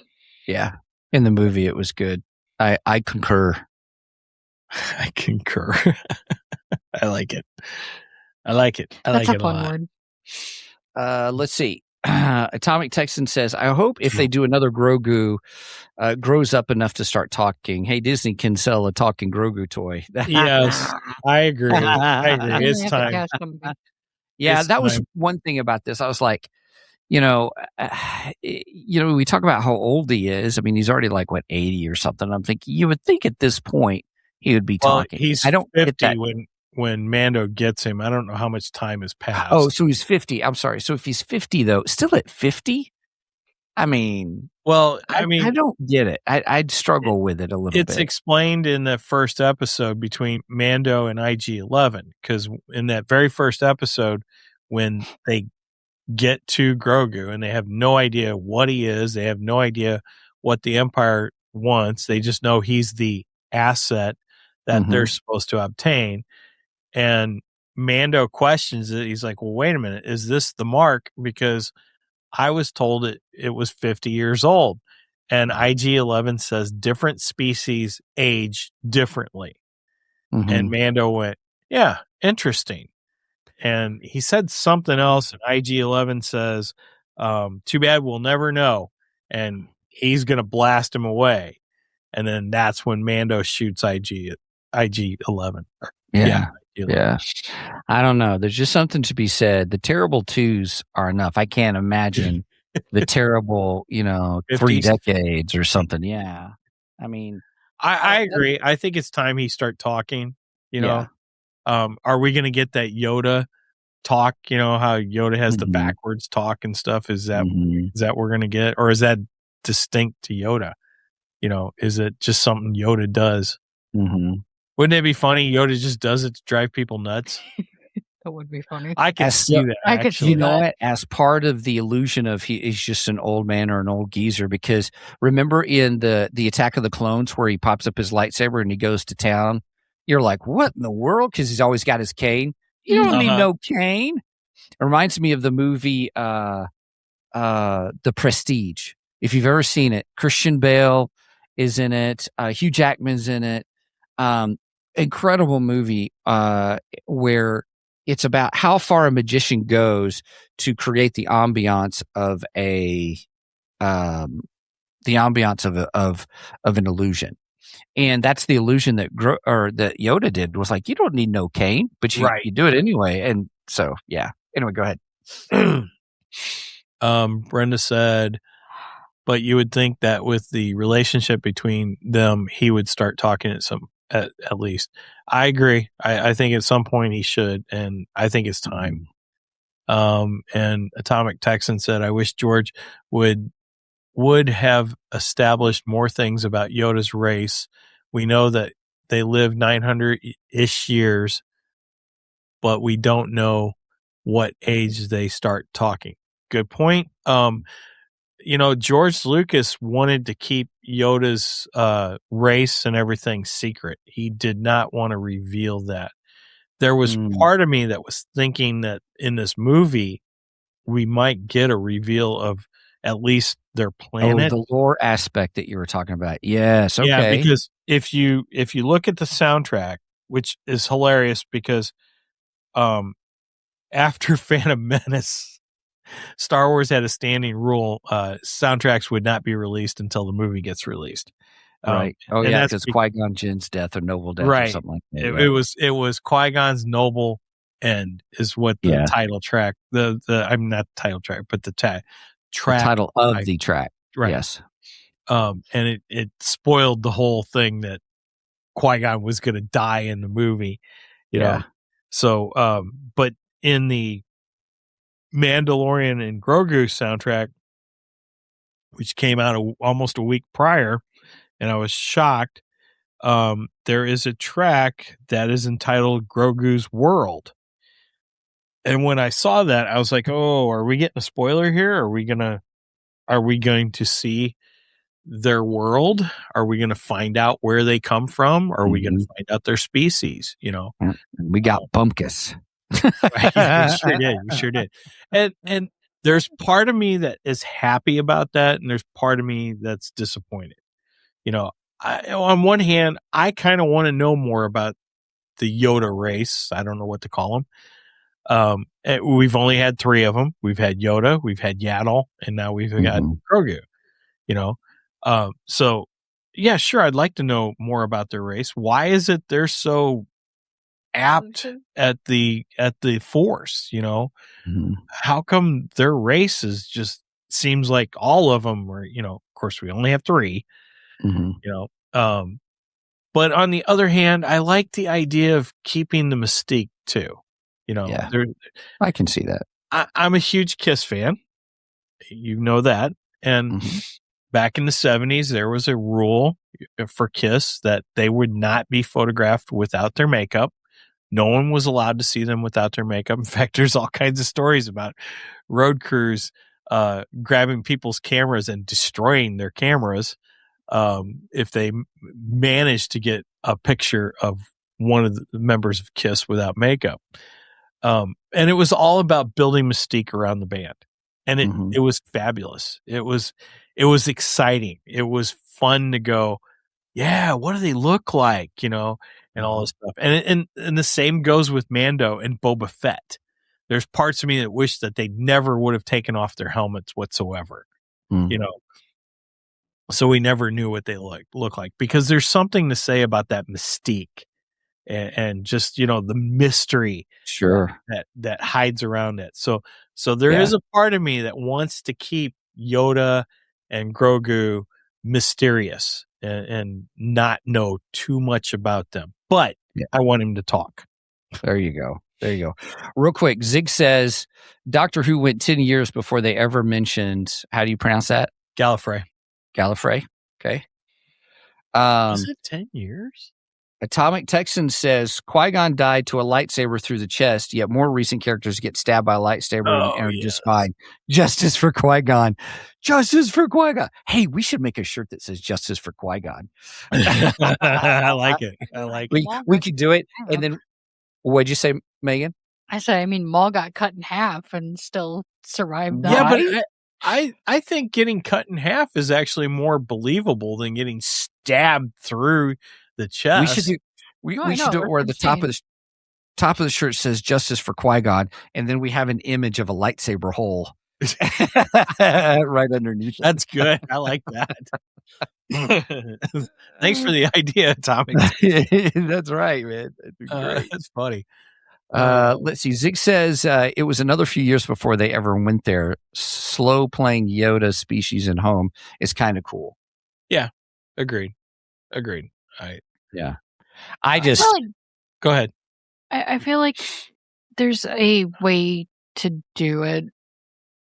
Speaker 1: Yeah, in the movie it was good. I concur.
Speaker 2: I concur. I like it. I like it a lot.
Speaker 4: Word.
Speaker 1: Let's see. Atomic Texan says, I hope if they do another Grogu, grows up enough to start talking. Hey, Disney can sell a talking Grogu toy.
Speaker 2: Yes, I agree. It's time.
Speaker 1: That was one thing about this. I was like, we talk about how old he is. I mean, he's already like 80 or something. I'm thinking you would think at this point he would be talking.
Speaker 2: He's 50 when Mando gets him. I don't know how much time has passed.
Speaker 1: Oh, so he's 50. I'm sorry. So if he's 50 though, still at 50? I mean, I don't get it. I'd struggle with it a little bit.
Speaker 2: It's explained in the first episode between Mando and IG-11, because in that very first episode, when they get to Grogu and they have no idea what he is, they have no idea what the Empire wants. They just know he's the asset that they're supposed to obtain. And Mando questions it. He's like, well, wait a minute. Is this the mark? Because I was told it was 50 years old. And IG-11 says different species age differently. And Mando went, yeah, interesting. And he said something else, and IG-11 says, too bad we'll never know. And he's going to blast him away. And then that's when Mando shoots IG-11.
Speaker 1: Yeah. I don't know. There's just something to be said. The terrible twos are enough. I can't imagine the terrible, 3 decades or something. Yeah. I mean,
Speaker 2: I agree. I think it's time he start talking, Are we going to get that Yoda talk? How Yoda has the backwards talk and stuff. Is that we're going to get, or is that distinct to Yoda? Is it just something Yoda does? Wouldn't it be funny? Yoda just does it to drive people nuts.
Speaker 4: That would be funny.
Speaker 2: I could see that.
Speaker 4: I could see that.
Speaker 1: What? As part of the illusion of he's just an old man or an old geezer, because remember in the Attack of the Clones where he pops up his lightsaber and he goes to town, you're like, what in the world? Because he's always got his cane. You don't need no cane. It reminds me of the movie The Prestige. If you've ever seen it, Christian Bale is in it. Hugh Jackman's in it. Incredible movie where it's about how far a magician goes to create the ambiance of an illusion. And that's the illusion that that Yoda did, was like, you don't need no cane, but you do it anyway. And so, yeah. Anyway, go ahead.
Speaker 2: Brenda said, but you would think that with the relationship between them, he would start talking at least. I agree. I think at some point he should, and I think it's time. And Atomic Texan said, I wish George would have established more things about Yoda's race. We know that they live 900-ish years, but we don't know what age they start talking. Good point. George Lucas wanted to keep Yoda's race and everything secret. He did not want to reveal that. There was part of me that was thinking that in this movie, we might get a reveal of at least their planet.
Speaker 1: Oh, the lore aspect that you were talking about. Yes. Okay.
Speaker 2: Yeah, because if you look at the soundtrack, which is hilarious because after Phantom Menace, Star Wars had a standing rule: soundtracks would not be released until the movie gets released.
Speaker 1: Right. Yeah, because Qui-Gon Jinn's death or noble death or something like that.
Speaker 2: It was Qui-Gon's noble end is what the title track. I'm not the title track, but the track.
Speaker 1: The title of the track.
Speaker 2: Right.
Speaker 1: Yes.
Speaker 2: And it spoiled the whole thing that Qui-Gon was going to die in the movie. You know. So, but in the Mandalorian and Grogu soundtrack, which came out almost a week prior, and I was shocked. There is a track that is entitled Grogu's World. And when I saw that, I was like, oh, are we getting a spoiler here? Are we going to see their world? Are we going to find out where they come from? Are we going to find out their species?
Speaker 1: We got Bumpkus.
Speaker 2: Right, we sure did. And there's part of me that is happy about that, and there's part of me that's disappointed. On one hand, I kind of want to know more about the Yoda race. I don't know what to call them. We've only had 3 of them. We've had Yoda, we've had Yaddle, and now we've got Grogu. So yeah, sure, I'd like to know more about their race. Why is it they're so apt at the Force? How come their race is just seems like all of them are? Of course, we only have 3. But on the other hand, I like the idea of keeping the mystique too.
Speaker 1: I can see that.
Speaker 2: I'm a huge Kiss fan. You know that. And back in the 70s, there was a rule for Kiss that they would not be photographed without their makeup. No one was allowed to see them without their makeup. In fact, there's all kinds of stories about road crews grabbing people's cameras and destroying their cameras if they managed to get a picture of one of the members of Kiss without makeup. And it was all about building mystique around the band. And it was fabulous. It was exciting. It was fun to go, yeah, what do they look like? And all this stuff. And the same goes with Mando and Boba Fett. There's parts of me that wish that they never would have taken off their helmets whatsoever. So we never knew what they look like, because there's something to say about that mystique and just, the mystery that hides around it. So there is a part of me that wants to keep Yoda and Grogu mysterious and not know too much about them, but I want him to talk.
Speaker 1: There you go. Real quick, Zig says Doctor Who went 10 years before they ever mentioned, how do you pronounce that?
Speaker 2: Gallifrey.
Speaker 1: Okay.
Speaker 2: Was it 10 years?
Speaker 1: Atomic Texan says Qui-Gon died to a lightsaber through the chest, yet more recent characters get stabbed by a lightsaber and are just fine. Justice for Qui-Gon. Justice for Qui-Gon. Hey, we should make a shirt that says Justice for Qui-Gon.
Speaker 2: I like it.
Speaker 1: We could do it. And then, what'd you say, Megan?
Speaker 4: I said, Maul got cut in half and still survived that.
Speaker 2: Yeah, but I think getting cut in half is actually more believable than getting stabbed through the chest.
Speaker 1: We should do it where the top of the shirt says Justice for Qui-Gon, and then we have an image of a lightsaber hole right underneath.
Speaker 2: That's good. I like that. Thanks for the idea, Atomic.
Speaker 1: That's right, man. That'd be great.
Speaker 2: That's funny.
Speaker 1: Let's see. Zig says it was another few years before they ever went there. Slow playing Yoda species in home is kind of cool.
Speaker 2: Yeah, agreed.
Speaker 1: Go ahead.
Speaker 4: I feel like there's a way to do it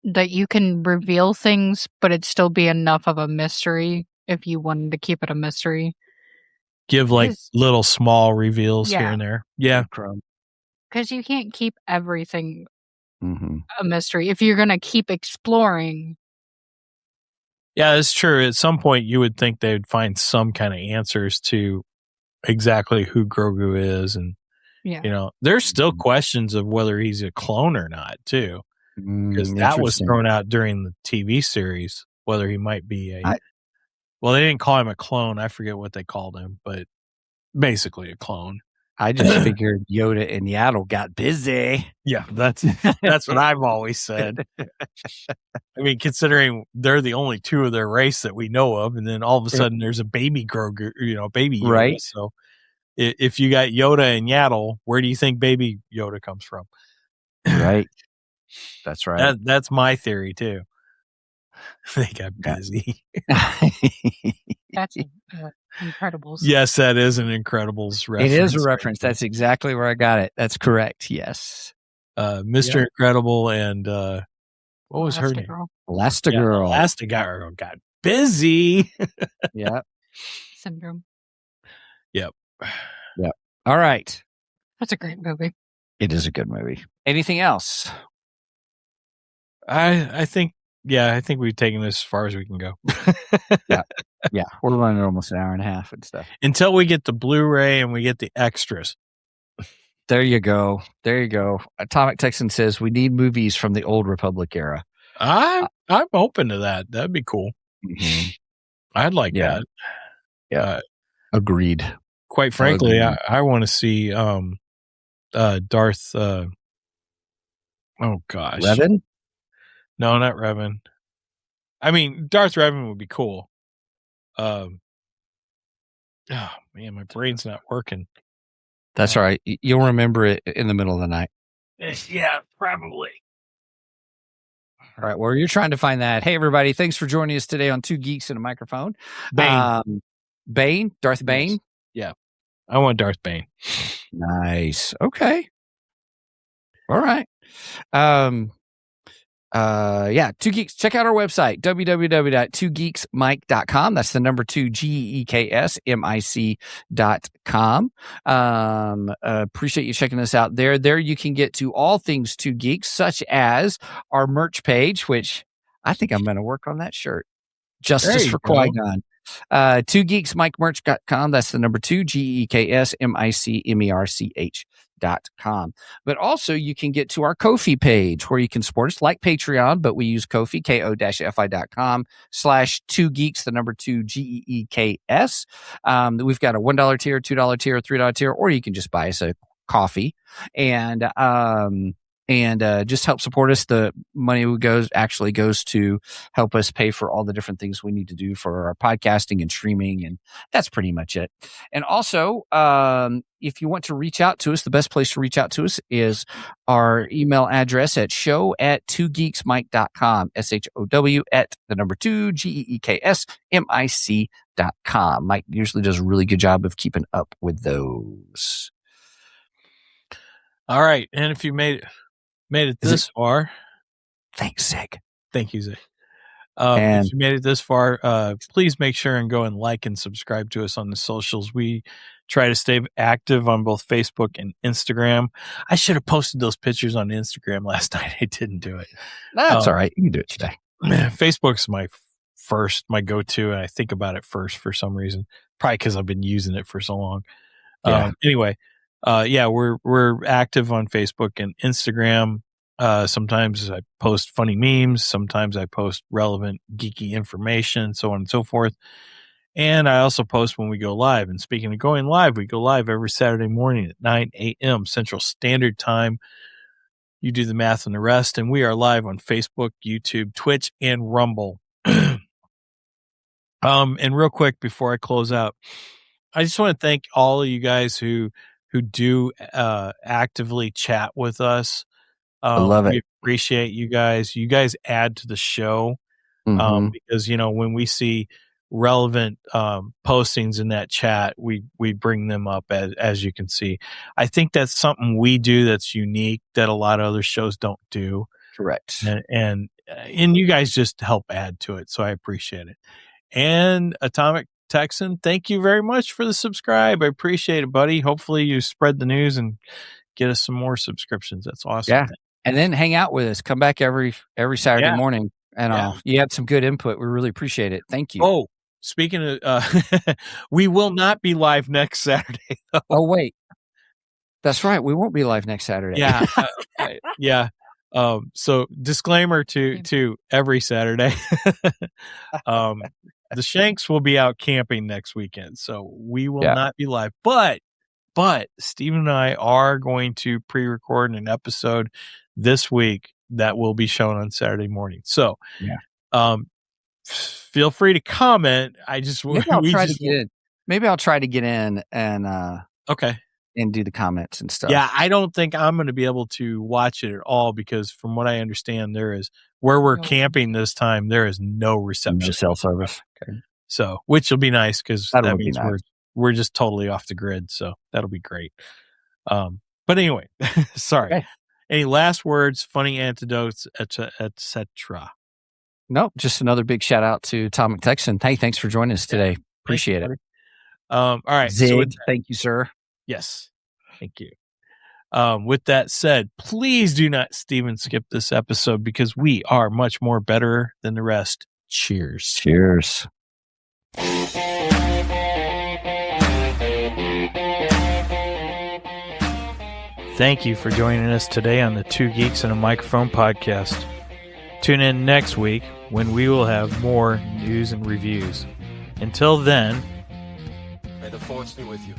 Speaker 4: that you can reveal things, but it'd still be enough of a mystery if you wanted to keep it a mystery.
Speaker 2: Give little small reveals here and there. Yeah.
Speaker 4: Because you can't keep everything a mystery if you're going to keep exploring.
Speaker 2: Yeah, it's true. At some point, you would think they'd find some kind of answers to exactly who Grogu is. And, there's still questions of whether he's a clone or not, too. Because that was thrown out during the TV series, whether he might be well, they didn't call him a clone. I forget what they called him, but basically a clone.
Speaker 1: I just figured Yoda and Yaddle got busy.
Speaker 2: Yeah, that's what I've always said. Considering they're the only two of their race that we know of, and then all of a sudden there's a baby Grogu, baby Yoda.
Speaker 1: Right.
Speaker 2: So if you got Yoda and Yaddle, where do you think baby Yoda comes from?
Speaker 1: Right. That's right.
Speaker 2: That's my theory too. They got busy.
Speaker 4: That's Incredibles.
Speaker 2: Yes, that is an Incredibles reference.
Speaker 1: It is a reference. That's exactly where I got it. That's correct. Yes.
Speaker 2: Mr. Incredible and what was her name?
Speaker 1: Elastigirl.
Speaker 2: Elastigirl got busy.
Speaker 1: Yep.
Speaker 4: Syndrome.
Speaker 2: Yep.
Speaker 1: All right.
Speaker 4: That's a great movie.
Speaker 1: It is a good movie. Anything else?
Speaker 2: I think we've taken this as far as we can go.
Speaker 1: Yeah. We're running almost an hour and a half and stuff.
Speaker 2: Until we get the Blu-ray and we get the extras.
Speaker 1: There you go. Atomic Texan says we need movies from the old Republic era.
Speaker 2: I'm open to that. That'd be cool.
Speaker 1: Mm-hmm.
Speaker 2: I'd like that.
Speaker 1: Yeah. Agreed.
Speaker 2: Quite frankly, I want to see Darth oh gosh.
Speaker 1: Revan?
Speaker 2: No, not Revan. Darth Revan would be cool. Oh man, my brain's not working.
Speaker 1: That's all right. You'll remember it in the middle of the night.
Speaker 2: Yeah, probably.
Speaker 1: All right. Well, you're trying to find that. Hey, everybody. Thanks for joining us today on Two Geeks and a Microphone.
Speaker 2: Bane.
Speaker 1: Darth Bane?
Speaker 2: Yes. Yeah. I want Darth Bane.
Speaker 1: Nice. Okay. All right. Two Geeks. Check out our website, www.twogeeksmic.com. That's the number 2 GEEKSMIC.com. Appreciate you checking us out there. There you can get to all things Two Geeks, such as our merch page, which I think I'm going to work on that shirt. Justice for Qui-Gon. 2geeksmicmerch.com. That's the number 2, GeeksMicmerch.com. But also you can get to our Ko-fi page where you can support us like Patreon, but we use Ko-fi, ko-fi.com/2geeks, the number 2, GEEKS. We've got a $1 tier, $2 tier, $3 tier, or you can just buy us a coffee and just help support us. The money actually goes to help us pay for all the different things we need to do for our podcasting and streaming, and that's pretty much it. And also, if you want to reach out to us, the best place to reach out to us is our email address at show@2geeksmic.com, SHOW at the number 2, GEEKSMIC.com. Mike usually does a really good job of keeping up with those.
Speaker 2: All right. And if you made it this far,
Speaker 1: thanks, Zig.
Speaker 2: Thank you, Zig. If you made it this far, please make sure and go and like and subscribe to us on the socials. We try to stay active on both Facebook and Instagram. I should have posted those pictures on Instagram last night. I didn't do it.
Speaker 1: That's all right. You can do it today.
Speaker 2: Facebook's my go-to, and I think about it first for some reason. Probably because I've been using it for so long.
Speaker 1: Yeah.
Speaker 2: Anyway, we're active on Facebook and Instagram. Sometimes I post funny memes. Sometimes I post relevant geeky information, so on and so forth. And I also post when we go live. And speaking of going live, we go live every Saturday morning at 9 a.m. Central Standard Time. You do the math and the rest. And we are live on Facebook, YouTube, Twitch, and Rumble. And real quick before I close out, I just want to thank all of you guys who do actively chat with us.
Speaker 1: I love it.
Speaker 2: We appreciate you guys. You guys add to the show because, when we see relevant postings in that chat, we bring them up as you can see. I think that's something we do that's unique that a lot of other shows don't do.
Speaker 1: Correct.
Speaker 2: And you guys just help add to it. So I appreciate it. And Atomic Texan, thank you very much for the subscribe. I appreciate it, buddy. Hopefully you spread the news and get us some more subscriptions. That's awesome.
Speaker 1: Yeah. And then hang out with us. Come back every Saturday morning. And you had some good input. We really appreciate it. Thank you.
Speaker 2: Oh, speaking of, we will not be live next Saturday. Though.
Speaker 1: Oh, wait. That's right. We won't be live next Saturday.
Speaker 2: Yeah. Yeah. So disclaimer to every Saturday. The Shanks will be out camping next weekend, so we will not be live. But Steven and I are going to pre-record an episode this week that will be shown on Saturday morning. So, feel free to comment.
Speaker 1: Maybe I'll try to get in and and do the comments and stuff.
Speaker 2: Yeah, I don't think I'm going to be able to watch it at all because from what I understand, there is where we're camping this time, there is no reception.
Speaker 1: No cell service. Okay.
Speaker 2: So, which will be nice because that means
Speaker 1: nice.
Speaker 2: we're just totally off the grid. So that'll be great. But anyway, sorry.
Speaker 1: Okay.
Speaker 2: Any last words, funny anecdotes, etc.
Speaker 1: Nope. Just another big shout out to Atomic Texan. Hey, thanks for joining us today. Appreciate it.
Speaker 2: All right.
Speaker 1: Zig, thank you, sir.
Speaker 2: Yes. Thank you. With that said, please do not Steven skip this episode because we are much more better than the rest. Cheers.
Speaker 1: Cheers.
Speaker 2: Thank you for joining us today on the Two Geeks and a Microphone podcast. Tune in next week when we will have more news and reviews. Until then,
Speaker 5: may the force be with you.